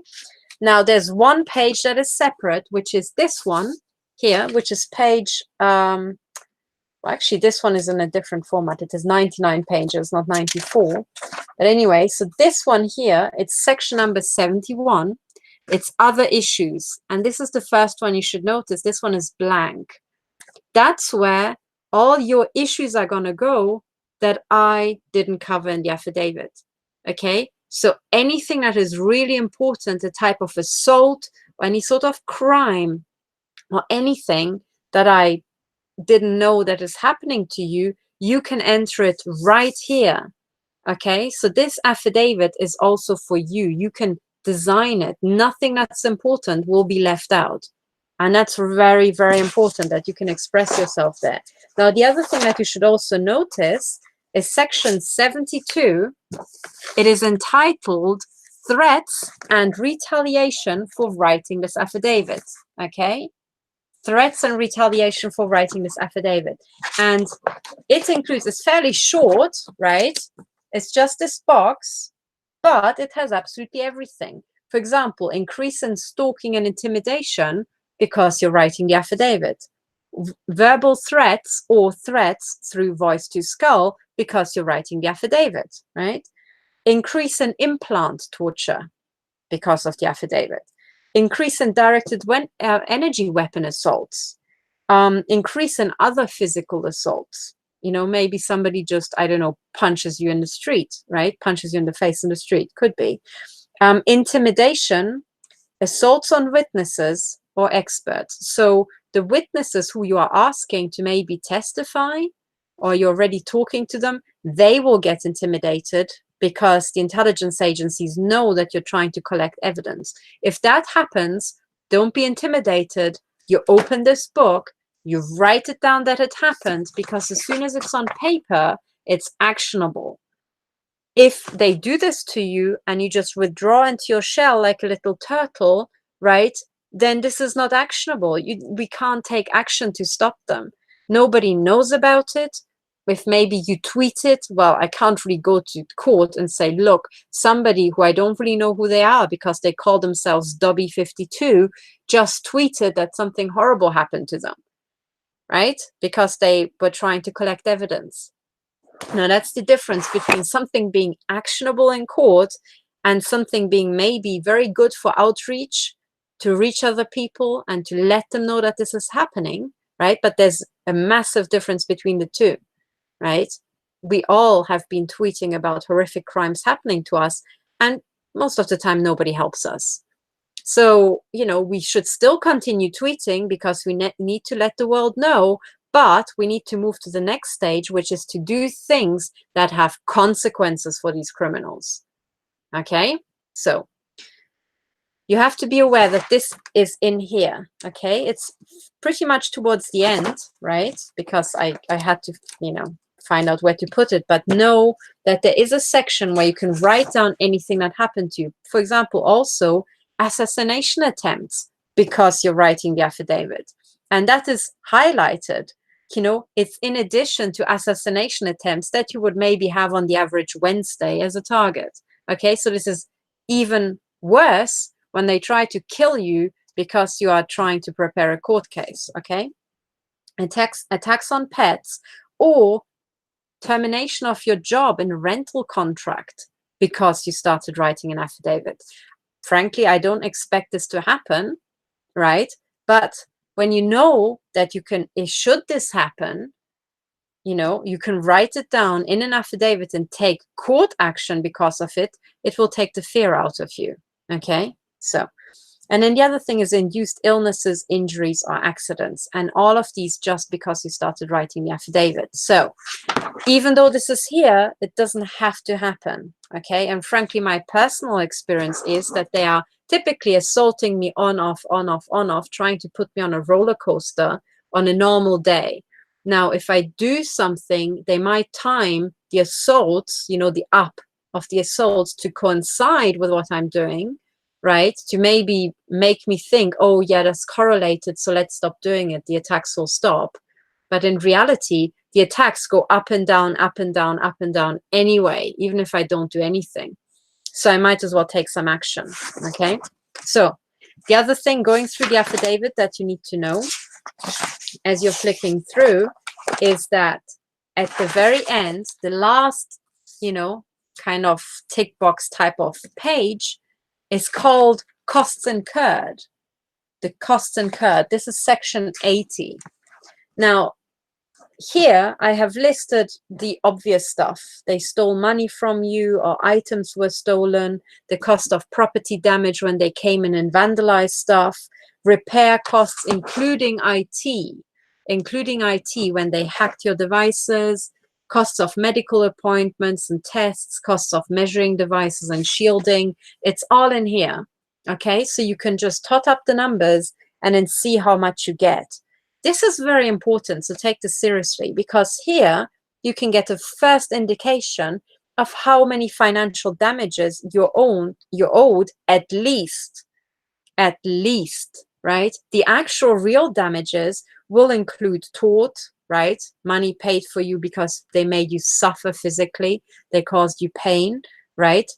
Now there's one page that is separate, which is this one here, which is page, well, actually this one is in a different format. It is 99 pages, not 94. But anyway, so this one here, it's section number 71. It's other issues. And this is the first one you should notice. This one is blank. That's where all your issues are going to go that I didn't cover in the affidavit. Okay, so anything that is really important, a type of assault or any sort of crime or anything that I didn't know that is happening to you, you can enter it right here. Okay, so this affidavit is also for you. You can design it. Nothing that's important will be left out. And that's very, very important that you can express yourself there. Now, the other thing that you should also notice is section 72. It is entitled Threats and Retaliation for Writing this Affidavit. Okay? Threats and retaliation for writing this affidavit. And it includes, it's fairly short, right? It's just this box, but it has absolutely everything. For example, increase in stalking and intimidation because you're writing the affidavit. Verbal threats or threats through voice to skull because you're writing the affidavit, right? Increase in implant torture because of the affidavit. Increase in directed energy weapon assaults. Increase in other physical assaults. You know, maybe somebody just, I don't know, punches you in the street, right? Punches you in the face in the street, could be. Intimidation, assaults on witnesses or experts. So the witnesses who you are asking to maybe testify, or you're already talking to them, they will get intimidated because the intelligence agencies know that you're trying to collect evidence. If that happens, don't be intimidated. You open this book, you write it down that it happened, because as soon as it's on paper, it's actionable. If they do this to you and you just withdraw into your shell like a little turtle, right, then this is not actionable. We can't take action to stop them. Nobody knows about it. if maybe you tweet it, well, I can't really go to court and say, look, somebody who I don't really know who they are because they call themselves Dobby52 just tweeted that something horrible happened to them, right? Because they were trying to collect evidence. Now, that's the difference between something being actionable in court and something being maybe very good for outreach, to reach other people and to let them know that this is happening, right? But there's a massive difference between the two, right? We all have been tweeting about horrific crimes happening to us, and most of the time nobody helps us. So, you know, we should still continue tweeting because we need to let the world know, but we need to move to the next stage, which is to do things that have consequences for these criminals. Okay, so you have to be aware that this is in here. Okay, it's pretty much towards the end, right? Because I had to, you know, find out where to put it, but know that there is a section where you can write down anything that happened to you. For example, also assassination attempts, because you're writing the affidavit. And that is highlighted. You know, it's in addition to assassination attempts that you would maybe have on the average Wednesday as a target. Okay, so this is even worse when they try to kill you because you are trying to prepare a court case. Okay, attacks on pets, or termination of your job in a rental contract because you started writing an affidavit. Frankly, I don't expect this to happen, right? But when you know that you can, should this happen, you know, you can write it down in an affidavit and take court action because of it, it will take the fear out of you. Okay, so, and then the other thing is induced illnesses, injuries, or accidents, and all of these just because you started writing the affidavit. So even though this is here, it doesn't have to happen. Okay, and frankly, my personal experience is that they are typically assaulting me on, off, on, off, on, off, trying to put me on a roller coaster on a normal day. Now, if I do something, they might time the assaults, you know, the up of the assaults to coincide with what I'm doing, right? To maybe make me think, oh yeah, that's correlated, so let's stop doing it. The attacks will stop. But in reality, the attacks go up and down, up and down, up and down anyway, even if I don't do anything. So I might as well take some action, okay? So the other thing going through the affidavit that you need to know as you're flicking through is that at the very end, the last, you know, kind of tick box type of page is called costs incurred. The costs incurred. This is section 80. Now, here I have listed the obvious stuff. They stole money from you, or items were stolen, the cost of property damage when they came in and vandalized stuff, repair costs, including IT when they hacked your devices, costs of medical appointments and tests, costs of measuring devices and shielding. It's all in here. Okay, so you can just tot up the numbers and then see how much you get. This is very important, so take this seriously, because here you can get a first indication of how many financial damages you're owed at least, right? The actual real damages will include tort, right? Money paid for you because they made you suffer physically, they caused you pain, right?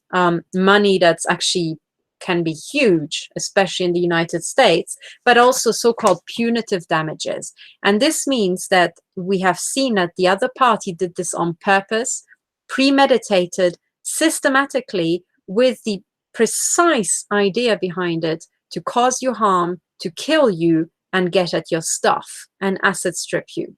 Money that's actually can be huge, especially in the United States, but also so-called punitive damages. And this means that we have seen that the other party did this on purpose, premeditated, systematically, with the precise idea behind it to cause you harm, to kill you, and get at your stuff and asset strip you.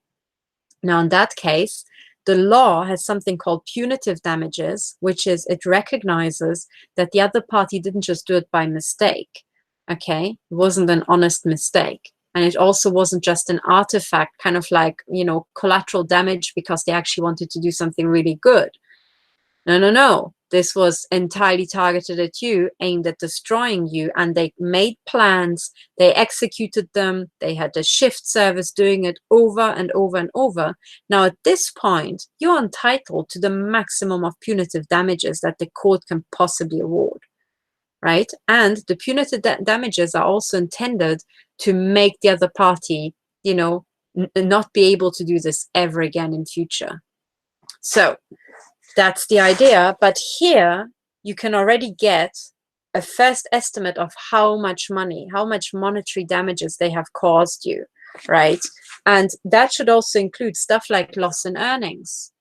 Now, in that case, the law has something called punitive damages, which is it recognizes that the other party didn't just do it by mistake, okay? It wasn't an honest mistake. And it also wasn't just an artifact, kind of like, you know, collateral damage because they actually wanted to do something really good. No. This was entirely targeted at you, aimed at destroying you, and they made plans, they executed them, they had a shift service doing it over and over and over. Now, at this point, you're entitled to the maximum of punitive damages that the court can possibly award, right? And the punitive damages are also intended to make the other party, you know, not be able to do this ever again in future. So that's the idea. But here you can already get a first estimate of how much money, how much monetary damages they have caused you, right? And that should also include stuff like loss in earnings.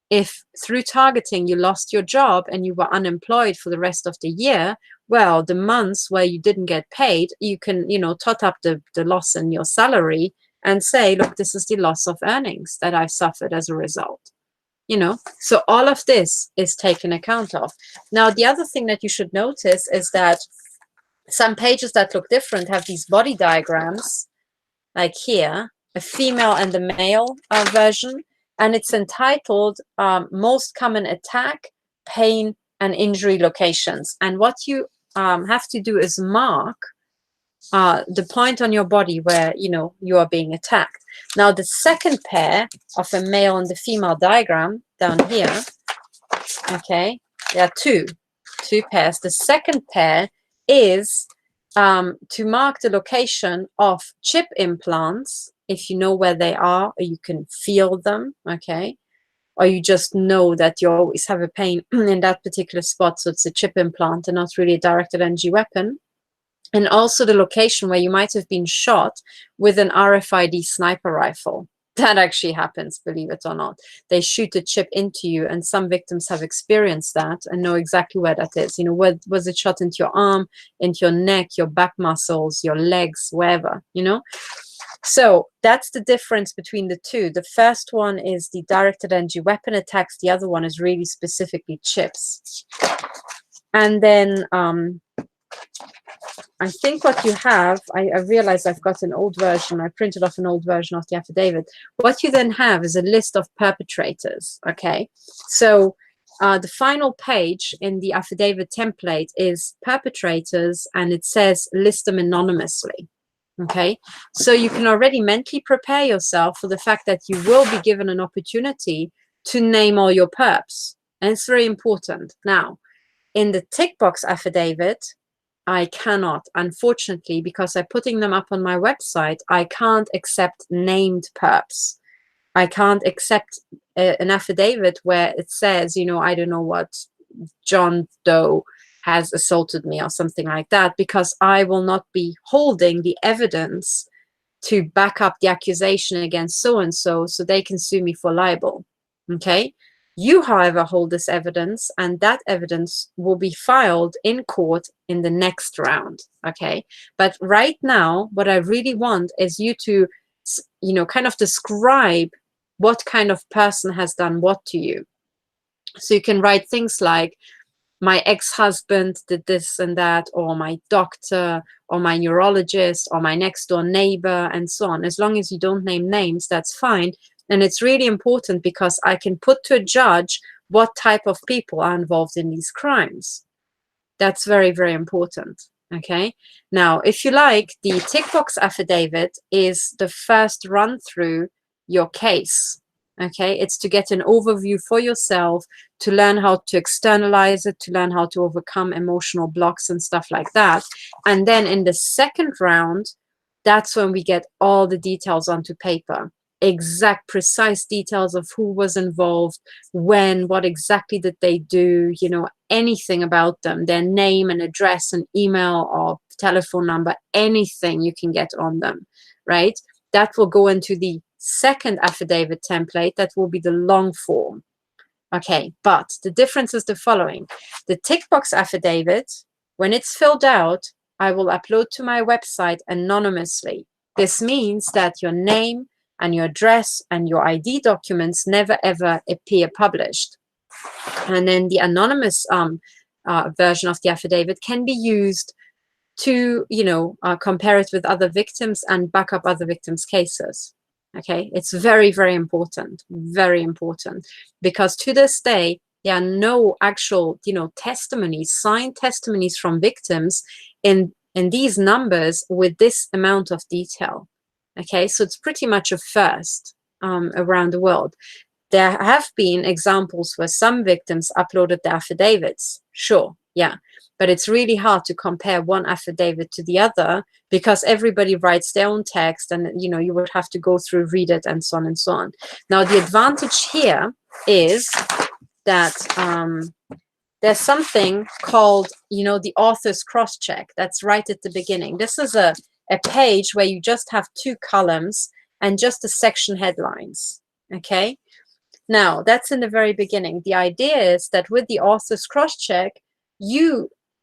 If through targeting you lost your job and you were unemployed for the rest of the year, well, the months where you didn't get paid, you can, tot up the loss in your salary and say, look, this is the loss of earnings that I suffered as a result. So all of this is taken account of. Now, the other thing that you should notice is that some pages that look different have these body diagrams, like here, a female and the male version, and it's entitled Most Common Attack, Pain, and Injury Locations. And what you have to do is mark the point on your body where, you are being attacked. Now, the second pair of a male and the female diagram down here, okay, there are two pairs. The second pair is to mark the location of chip implants, if you know where they are, or you can feel them, okay, or you just know that you always have a pain in that particular spot, so it's a chip implant and not really a directed energy weapon. And also the location where you might have been shot with an RFID sniper rifle. That actually happens, believe it or not. They shoot a chip into you, and some victims have experienced that and know exactly where that is. Was it shot into your arm, into your neck, your back muscles, your legs, wherever, So that's the difference between the two. The first one is the directed energy weapon attacks. The other one is really specifically chips. And then I think what you have, I realize I've got an old version. I printed off an old version of the affidavit. What you then have is a list of perpetrators, okay? So the final page in the affidavit template is perpetrators, and it says list them anonymously, okay? So you can already mentally prepare yourself for the fact that you will be given an opportunity to name all your perps. And it's very important. Now, in the tick box affidavit, I cannot, unfortunately, because I'm putting them up on my website, I can't accept named perps. I can't accept an affidavit where it says, I don't know what, John Doe has assaulted me or something like that, because I will not be holding the evidence to back up the accusation against so-and-so, so they can sue me for libel, okay? You, however, hold this evidence, and that evidence will be filed in court in the next round, okay? But right now, what I really want is you to, kind of describe what kind of person has done what to you. So you can write things like, my ex-husband did this and that, or my doctor, or my neurologist, or my next door neighbor, and so on. As long as you don't name names, that's fine. And it's really important because I can put to a judge what type of people are involved in these crimes. That's very, very important, okay? Now, if you like, the tick box affidavit is the first run through your case, okay? It's to get an overview for yourself, to learn how to externalize it, to learn how to overcome emotional blocks and stuff like that. And then in the second round, that's when we get all the details onto paper. Exact, precise details of who was involved, when, what exactly did they do, anything about them, their name and address and email or telephone number, anything you can get on them, right? That will go into the second affidavit template. That will be the long form. Okay, but the difference is the following. The tick box affidavit, when it's filled out, I will upload to my website anonymously. This means that your name and your address and your ID documents never ever appear published. And then the anonymous version of the affidavit can be used to, compare it with other victims and back up other victims' cases. Okay, it's very, very important, because to this day, there are no actual, testimonies, signed testimonies from victims in these numbers with this amount of detail. Okay, so it's pretty much a first around the world. There have been examples where some victims uploaded their affidavits, sure, yeah, but it's really hard to compare one affidavit to the other because everybody writes their own text, and you would have to go through, read it, and so on and so on. Now, the advantage here is that there's something called, the author's cross-check. That's right at the beginning. This is a page where you just have 2 columns and just the section headlines, okay? Now, that's in the very beginning. The idea is that with the author's cross-check,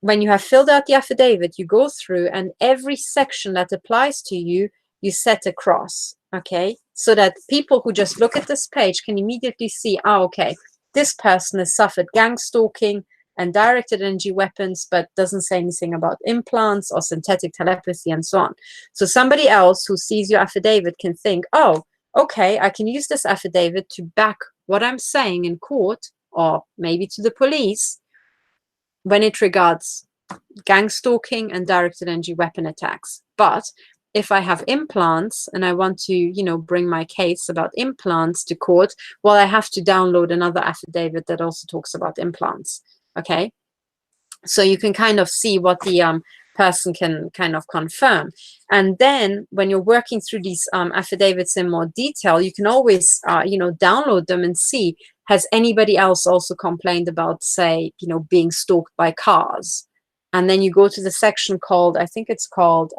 when you have filled out the affidavit, you go through, and every section that applies to you, you set a cross, okay? So that people who just look at this page can immediately see, okay, this person has suffered gang stalking and directed energy weapons, but doesn't say anything about implants or synthetic telepathy and so on. So somebody else who sees your affidavit can think, oh, okay, I can use this affidavit to back what I'm saying in court, or maybe to the police, when it regards gang stalking and directed energy weapon attacks. But if I have implants and I want to, bring my case about implants to court, well, I have to download another affidavit that also talks about implants. Okay, so you can kind of see what the person can kind of confirm. And then when you're working through these affidavits in more detail, you can always, download them and see, has anybody else also complained about, say, being stalked by cars? And then you go to the section called, I think it's called,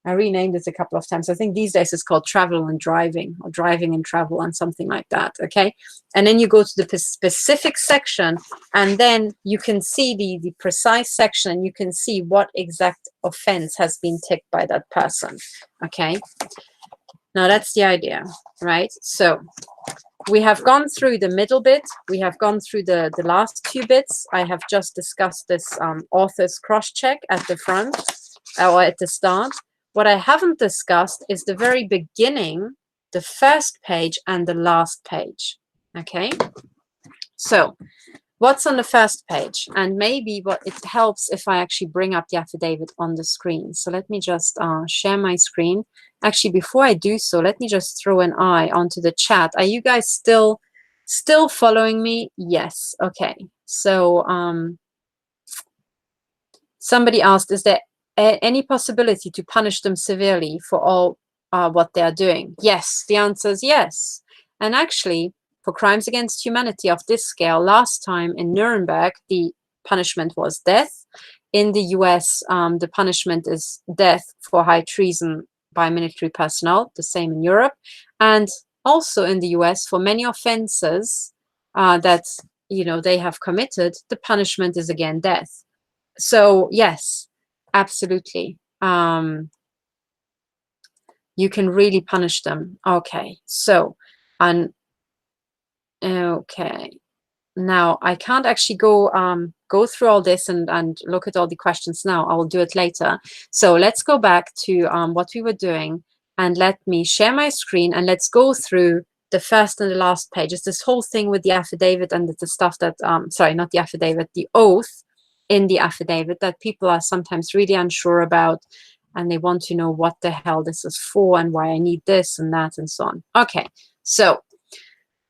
I renamed it a couple of times. I think these days it's called travel and driving, or driving and travel, and something like that, okay? And then you go to the specific section, and then you can see the precise section, and you can see what exact offense has been ticked by that person, okay? Now, that's the idea, right? So we have gone through the middle bit. We have gone through the last 2 bits. I have just discussed this author's cross-check at the front, or at the start. What I haven't discussed is the very beginning, the first page and the last page, okay? So what's on the first page? And maybe what it helps if I actually bring up the affidavit on the screen. So let me just share my screen. Actually, before I do so, let me just throw an eye onto the chat. Are you guys still following me? Yes. Okay. So somebody asked, is there any possibility to punish them severely for all what they are doing? Yes, the answer is yes. And actually, for crimes against humanity of this scale, last time in Nuremberg, the punishment was death. In the US, the punishment is death for high treason by military personnel, the same in Europe. And also in the US, for many offenses that they have committed, the punishment is again death. So yes, absolutely. You can really punish them. Okay, so okay. Now I can't actually go through all this and look at all the questions now. I will do it later. So let's go back to what we were doing, and let me share my screen, and let's go through the first and the last pages. This whole thing with the affidavit and the stuff that sorry, not the affidavit, the oath in the affidavit that people are sometimes really unsure about, and they want to know what the hell this is for and why I need this and that and so on. Okay, so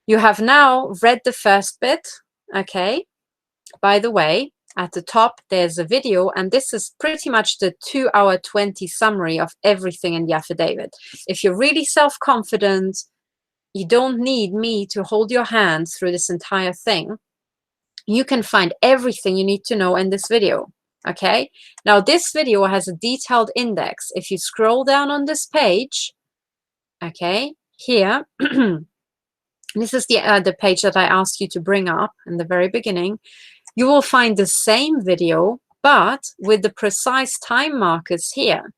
you have now read the first bit, okay? By the way, at the top, there's a video, and this is pretty much the 2-hour 20 summary of everything in the affidavit. If you're really self-confident, you don't need me to hold your hand through this entire thing. You can find everything you need to know in this video, okay? Now, this video has a detailed index. If you scroll down on this page, okay, here, this is the page that I asked you to bring up in the very beginning. You will find the same video, but with the precise time markers here.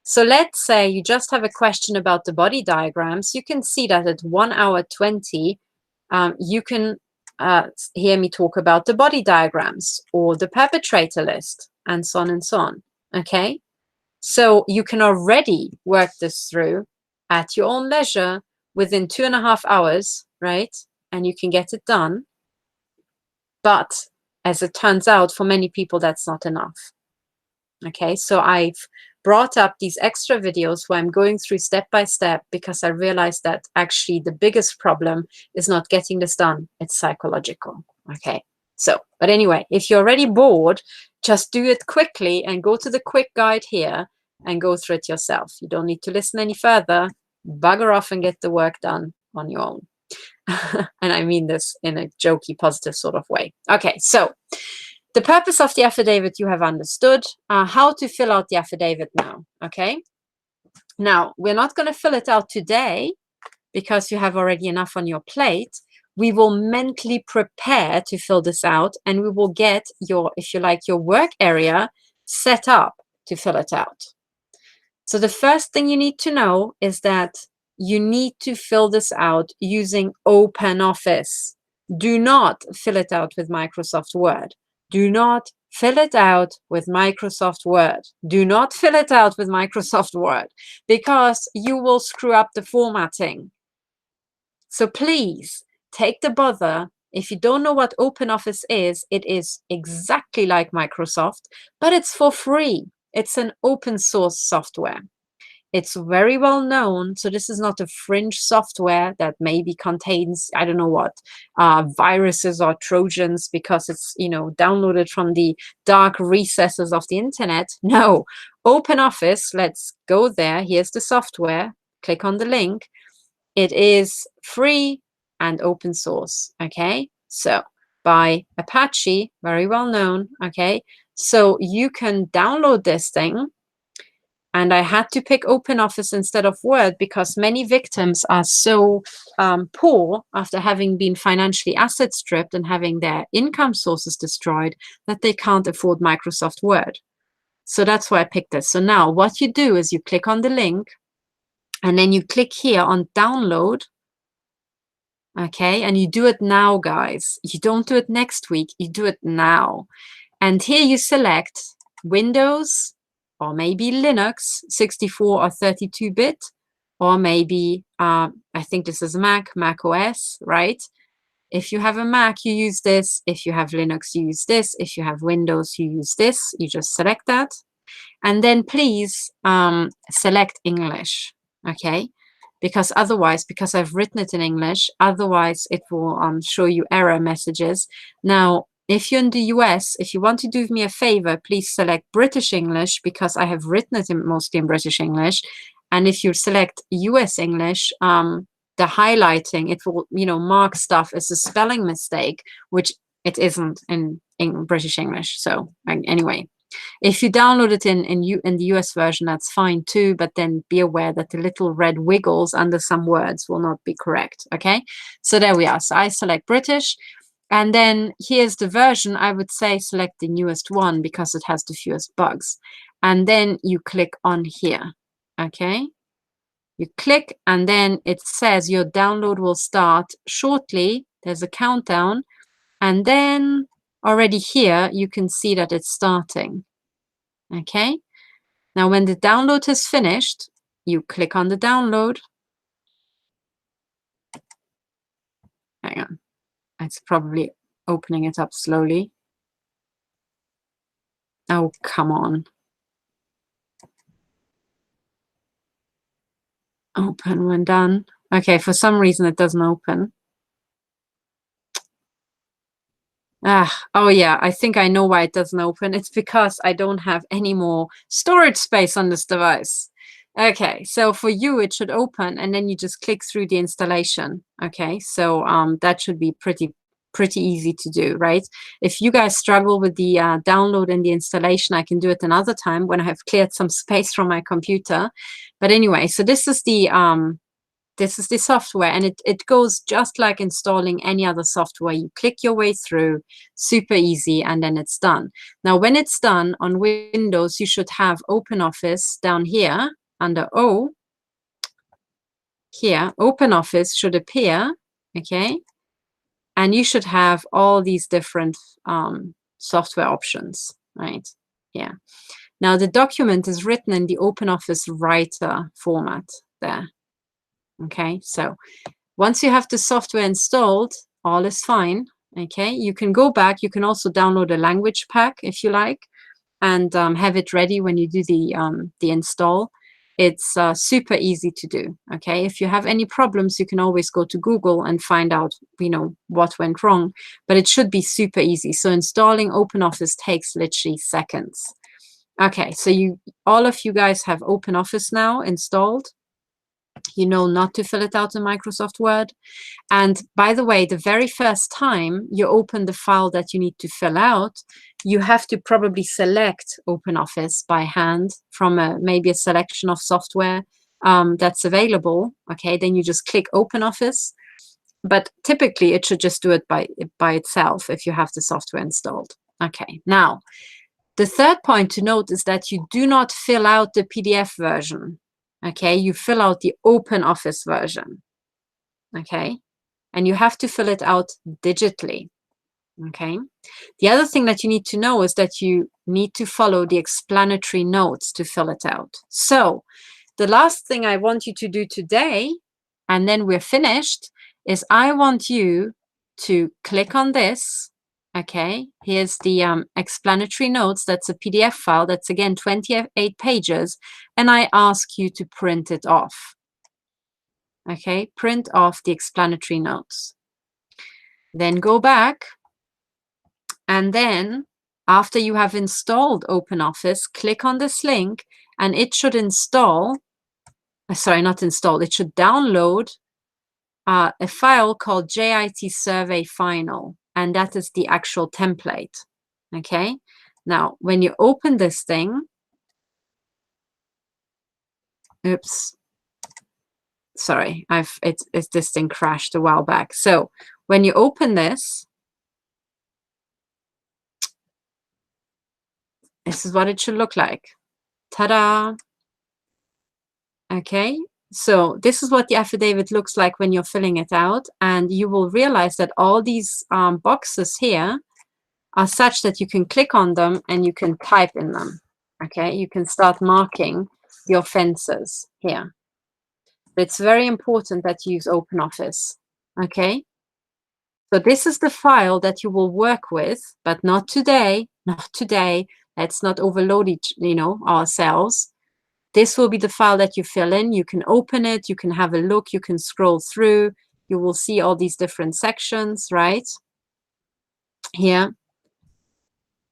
So let's say you just have a question about the body diagrams. You can see that at 1 hour 20, you can hear me talk about the body diagrams or the perpetrator list and so on and so on. Okay, so you can already work this through at your own leisure within 2.5 hours, right? And you can get it done. But as it turns out, for many people, that's not enough. Okay, so I've brought up these extra videos where I'm going through step by step, because I realized that actually the biggest problem is not getting this done. It's psychological. Okay, So, but anyway, if you're already bored, just do it quickly and go to the quick guide here and go through it yourself. You don't need to listen any further. Bugger off and get the work done on your own. And I mean this in a jokey, positive sort of way. Okay, so the purpose of the affidavit you have understood. How to fill out the affidavit now, okay? Now, we're not going to fill it out today because you have already enough on your plate. We will mentally prepare to fill this out, and we will get your, if you like, your work area set up to fill it out. So the first thing you need to know is that you need to fill this out using OpenOffice. Do not fill it out with Microsoft Word. Do not fill it out with Microsoft Word. Do not fill it out with Microsoft Word, because you will screw up the formatting. So please take the bother. If you don't know what OpenOffice is, it is exactly like Microsoft, but it's for free. It's an open source software. It's very well known. So this is not a fringe software that maybe contains, I don't know what, viruses or Trojans because it's, you know, downloaded from the dark recesses of the internet. No, OpenOffice, let's go there. Here's the software. Click on the link. It is free and open source. Okay, so by Apache, very well known. Okay, so you can download this thing. And I had to pick OpenOffice instead of Word because many victims are so poor after having been financially asset stripped and having their income sources destroyed that they can't afford Microsoft Word. So that's why I picked this. So now what you do is you click on the link and then you click here on download. Okay, and you do it now, guys. You don't do it next week, you do it now. And here you select Windows, or maybe Linux, 64 or 32-bit, or maybe, I think this is Mac OS, right? If you have a Mac, you use this. If you have Linux, you use this. If you have Windows, you use this. You just select that. And then please select English, okay? Because otherwise, because I've written it in English, otherwise it will show you error messages. Now, if you're in the US, if you want to do me a favor, please select British English because I have written it mostly in British English. And if you select US English, the highlighting, it will, you know, mark stuff as a spelling mistake, which it isn't in British English. So anyway, if you download it in the US version, that's fine too, but then be aware that the little red wiggles under some words will not be correct, okay? So there we are. So I select British. And then here's the version. I would say select the newest one because it has the fewest bugs. And then you click on here, okay? You click and then it says your download will start shortly. There's a countdown. And then already here, you can see that it's starting, okay? Now, when the download is finished, you click on the download. Hang on, it's probably opening it up slowly. Oh, come on. Open when done. Okay, for some reason it doesn't open. Oh yeah, I think I know why it doesn't open. It's because I don't have any more storage space on this device. Okay, so for you it should open and then you just click through the installation. Okay, so that should be pretty easy to do, right? If you guys struggle with the download and the installation, I can do it another time when I have cleared some space from my computer. But anyway, so this is the software, and it goes just like installing any other software. You click your way through, super easy, and then it's done. Now, when it's done on Windows, you should have OpenOffice down here under O. Here, OpenOffice should appear, okay? And you should have all these different software options, right? Yeah. Now, the document is written in the OpenOffice Writer format there. Okay, so once you have the software installed, all is fine. Okay, you can go back. You can also download a language pack if you like, and have it ready when you do the install. It's super easy to do. Okay, if you have any problems, you can always go to Google and find out, you know, what went wrong, but it should be super easy. So installing OpenOffice takes literally seconds. Okay, so all of you guys have OpenOffice now installed. You know not to fill it out in Microsoft Word. And by the way, the very first time you open the file that you need to fill out, you have to probably select OpenOffice by hand from maybe a selection of software that's available. Okay, then you just click OpenOffice. But typically, it should just do it by itself if you have the software installed. Okay, now, the third point to note is that you do not fill out the PDF version. Okay, you fill out the OpenOffice version. Okay, and you have to fill it out digitally. Okay, the other thing that you need to know is that you need to follow the explanatory notes to fill it out. So the last thing I want you to do today, and then we're finished, is I want you to click on this. Okay, here's the explanatory notes. That's a PDF file. That's again 28 pages. And I ask you to print it off. Okay, print off the explanatory notes. Then go back. And then after you have installed OpenOffice, click on this link and it should install, sorry, not install, it should download a file called JIT Survey Final. And that is the actual template. Okay. Now, when you open this thing, oops, sorry, this thing crashed a while back. So when you open this, this is what it should look like. Ta-da! Okay, so this is what the affidavit looks like when you're filling it out, and you will realize that all these boxes here are such that you can click on them and you can type in them. Okay, you can start marking the offenses here. It's very important that you use OpenOffice. Okay, so this is the file that you will work with, but not today. Not today. Let's not overload ourselves. This will be the file that you fill in. You can open it, you can have a look, you can scroll through. You will see all these different sections, right? Here.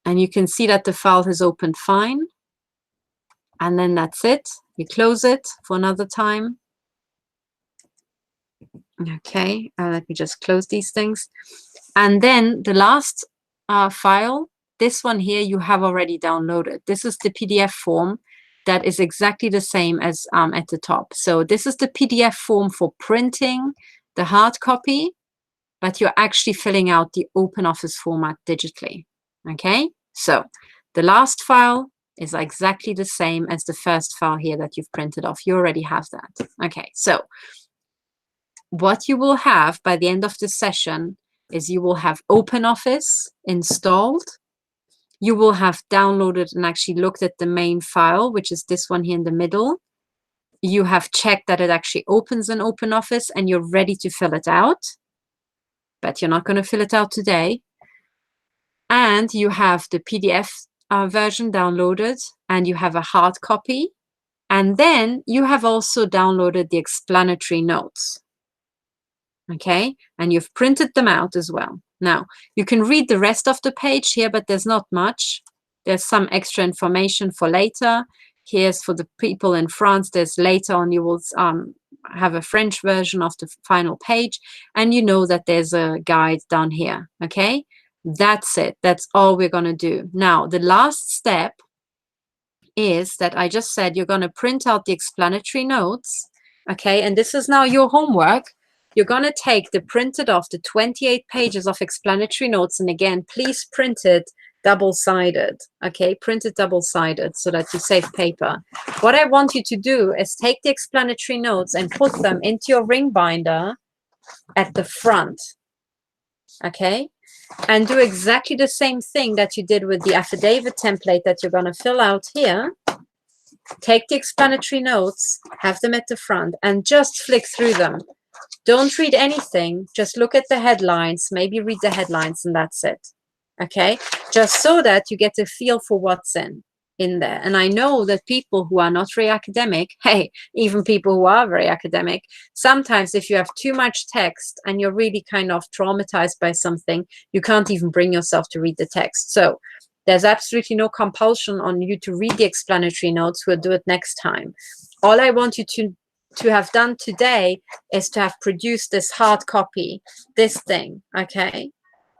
And you can see that the file has opened fine. And then that's it. You close it for another time. Okay, let me just close these things. And then the last file, this one here, you have already downloaded. This is the PDF form that is exactly the same as at the top. So this is the PDF form for printing the hard copy, but you're actually filling out the OpenOffice format digitally. Okay, so the last file is exactly the same as the first file here that you've printed off. You already have that. Okay, so what you will have by the end of the session is you will have OpenOffice installed. You will have downloaded and actually looked at the main file, which is this one here in the middle. You have checked that it actually opens in OpenOffice and you're ready to fill it out, but you're not going to fill it out today. And you have the PDF version downloaded and you have a hard copy. And then you have also downloaded the explanatory notes. Okay, and you've printed them out as well. Now, you can read the rest of the page here, but there's not much. There's some extra information for later. Here's for the people in France. There's later on, you will have a French version of the final page. And you know that there's a guide down here. Okay, that's it. That's all we're going to do. Now, the last step is that I just said you're going to print out the explanatory notes. Okay, and this is now your homework. You're going to take the printed off the 28 pages of explanatory notes. And again, please print it double-sided. Okay, print it double-sided so that you save paper. What I want you to do is take the explanatory notes and put them into your ring binder at the front. Okay, and do exactly the same thing that you did with the affidavit template that you're going to fill out here. Take the explanatory notes, have them at the front, and just flick through them. Don't read anything. Just look at the headlines, maybe read the headlines, and that's it. Okay, just so that you get a feel for what's in. in there. And I know that people who are not very academic, hey, even people who are very academic, sometimes if you have too much text and you're really kind of traumatized by something, you can't even bring yourself to read the text. So there's absolutely no compulsion on you to read the explanatory notes. We'll do it next time. All I want you to have done today is to have produced this hard copy, this thing, okay?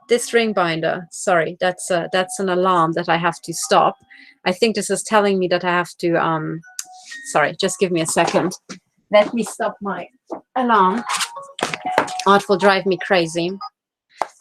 This ring binder, sorry, that's an alarm that I have to stop. I think this is telling me that I have to, sorry, just give me a second. Let me stop my alarm, or it will drive me crazy.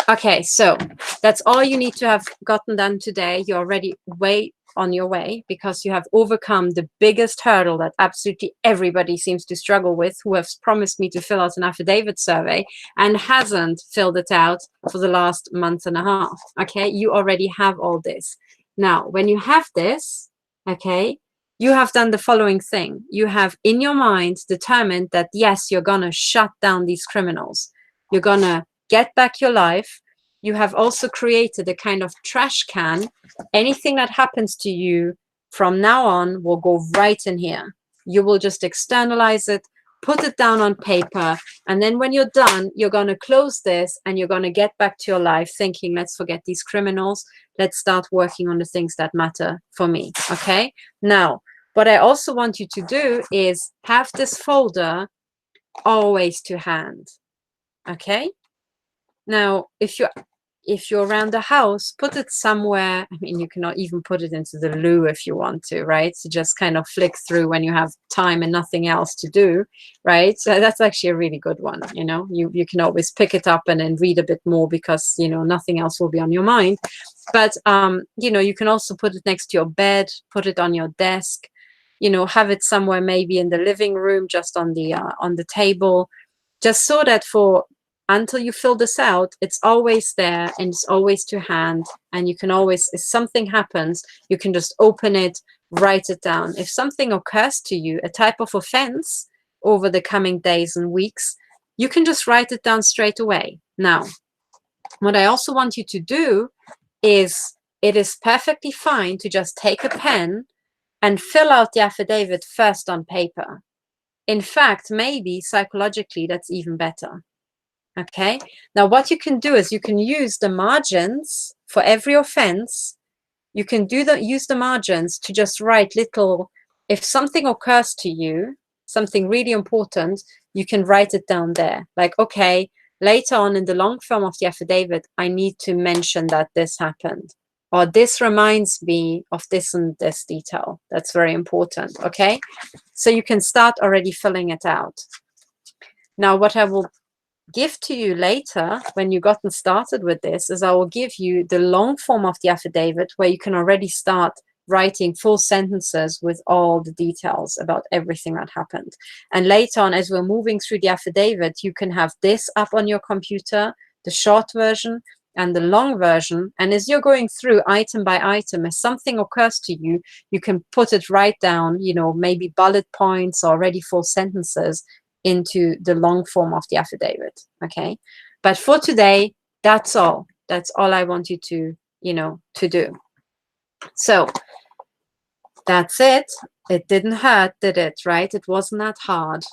Okay, so that's all you need to have gotten done today. You're already way on your way because you have overcome the biggest hurdle that absolutely everybody seems to struggle with, who has promised me to fill out an affidavit survey and hasn't filled it out for the last month and a half. Okay, you already have all this. Now, when you have this, okay, you have done the following thing. You have in your mind determined that, yes, you're going to shut down these criminals. You're going to get back your life. You have also created a kind of trash can. Anything that happens to you from now on will go right in here. You will just externalize it, put it down on paper, and then when you're done, you're going to close this and you're going to get back to your life thinking, let's forget these criminals. Let's start working on the things that matter for me. Okay? Now, what I also want you to do is have this folder always to hand. Okay? Now, if you're around the house, put it somewhere. I mean, you cannot even put it into the loo if you want to, right? So just kind of flick through when you have time and nothing else to do, right? So that's actually a really good one. You know, you can always pick it up and then read a bit more because, you know, nothing else will be on your mind. But, you know, you can also put it next to your bed, put it on your desk, you know, have it somewhere maybe in the living room, just on the table, just so that for until you fill this out, it's always there and it's always to hand. And you can always, if something happens, you can just open it, write it down. If something occurs to you, a type of offense over the coming days and weeks, you can just write it down straight away. Now, what I also want you to do is, it is perfectly fine to just take a pen and fill out the affidavit first on paper. In fact, maybe psychologically, that's even better. Okay, now what you can do is you can use the margins for every offense. You can use the margins to just write little, if something occurs to you, something really important, you can write it down there. Like, okay, later on in the long form of the affidavit, I need to mention that this happened. Or this reminds me of this and this detail. That's very important, okay? So you can start already filling it out. Now, what I will give to you later when you've gotten started with this is I will give you the long form of the affidavit where you can already start writing full sentences with all the details about everything that happened. And later on, as we're moving through the affidavit, you can have this up on your computer, the short version and the long version. And as you're going through item by item, as something occurs to you, you can put it right down, you know, maybe bullet points or already full sentences into the long form of the affidavit. Okay, but for today, that's all I want you to, you know, to do. So that's it. It didn't hurt, did it? Right? It wasn't that hard.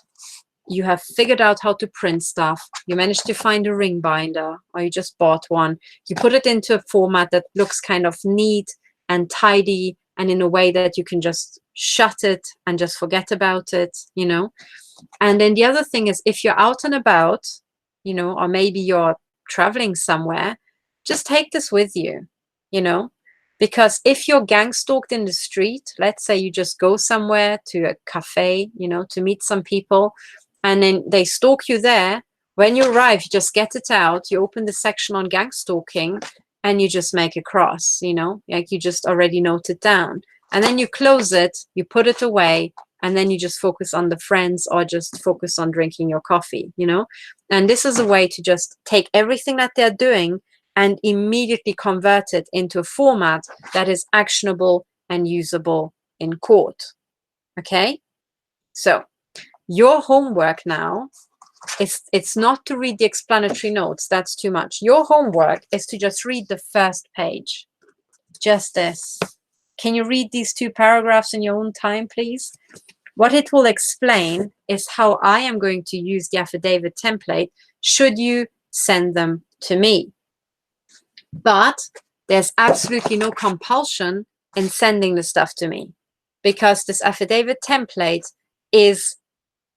You have figured out how to print stuff. You managed to find a ring binder, or you just bought one. You put it into a format that looks kind of neat and tidy, and in a way that you can just shut it and just forget about it, you know. And then the other thing is, if you're out and about, you know, or maybe you're traveling somewhere, just take this with you, you know, because if you're gang stalked in the street, let's say you just go somewhere to a cafe, you know, to meet some people, and then they stalk you there. When you arrive, you just get it out, you open the section on gang stalking, and you just make a cross, you know, like you just already note it down. And then you close it, you put it away, and then you just focus on the friends or just focus on drinking your coffee, you know. And this is a way to just take everything that they're doing and immediately convert it into a format that is actionable and usable in court. Okay, so your homework now is, it's not to read the explanatory notes, that's too much. Your homework is to just read the first page, just this. Can you read these 2 paragraphs in your own time, please? What it will explain is how I am going to use the affidavit template should you send them to me. But there's absolutely no compulsion in sending the stuff to me, because this affidavit template is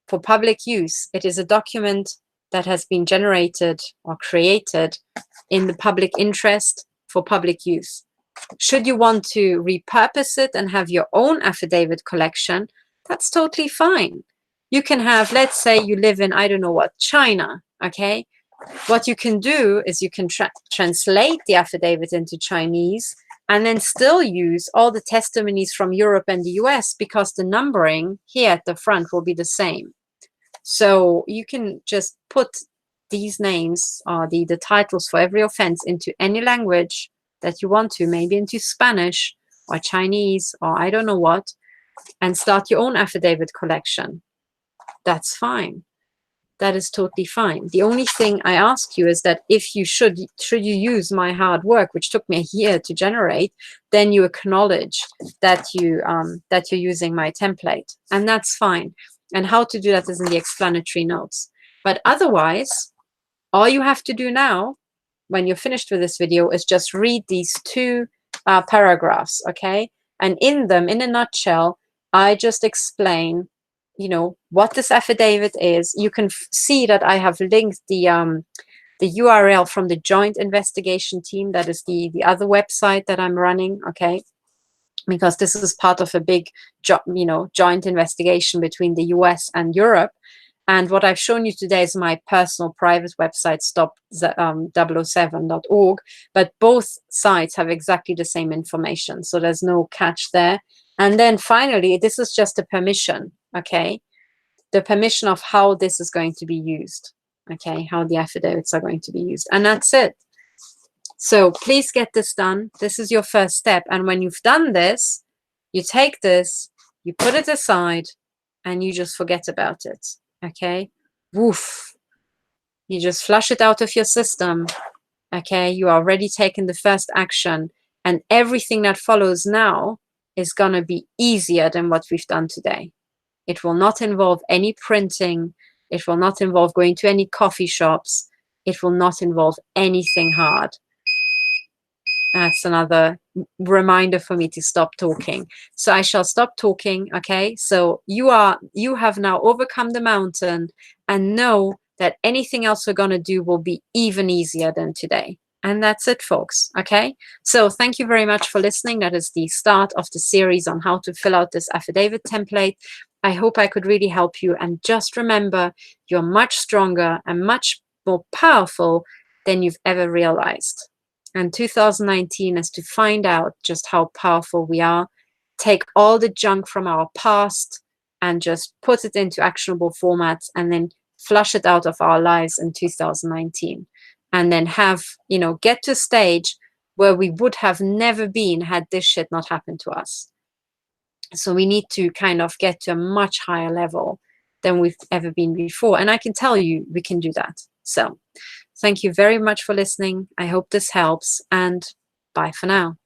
for public use. It is a document that has been generated or created in the public interest for public use. Should you want to repurpose it and have your own affidavit collection, that's totally fine. You can have, let's say you live in, I don't know what, China, okay? What you can do is you can translate the affidavit into Chinese and then still use all the testimonies from Europe and the US, because the numbering here at the front will be the same. So you can just put these names or the titles for every offense into any language that you want to, maybe into Spanish or Chinese or I don't know what, and start your own affidavit collection. That's fine. That is totally fine. The only thing I ask you is that if you should you use my hard work, which took me a year to generate, then you acknowledge that you're using my template, and that's fine. And how to do that is in the explanatory notes. But otherwise, all you have to do now, when you're finished with this video, is just read these 2 paragraphs, okay? And in them, in a nutshell, I just explain, you know, what this affidavit is. You can see that I have linked the URL from the joint investigation team. That is the other website that I'm running, okay? Because this is part of a big, joint investigation between the US and Europe. And what I've shown you today is my personal private website, stop007.org. But both sites have exactly the same information, so there's no catch there. And then finally, this is just a permission, okay? The permission of how this is going to be used, okay? How the affidavits are going to be used. And that's it. So please get this done. This is your first step. And when you've done this, you take this, you put it aside, and you just forget about it, okay? Woof. You just flush it out of your system, okay? You are already taking the first action, and everything that follows now is going to be easier than what we've done today. It will not involve any printing. It will not involve going to any coffee shops. It will not involve anything hard. That's another reminder for me to stop talking. So I shall stop talking, okay? So you have now overcome the mountain, and know that anything else we're going to do will be even easier than today. And that's it, folks, okay? So thank you very much for listening. That is the start of the series on how to fill out this affidavit template. I hope I could really help you. And just remember, you're much stronger and much more powerful than you've ever realized. And 2019 is to find out just how powerful we are, take all the junk from our past and just put it into actionable formats, and then flush it out of our lives in 2019. And then have, get to a stage where we would have never been had this shit not happened to us. So we need to kind of get to a much higher level than we've ever been before. And I can tell you, we can do that. So thank you very much for listening. I hope this helps, and bye for now.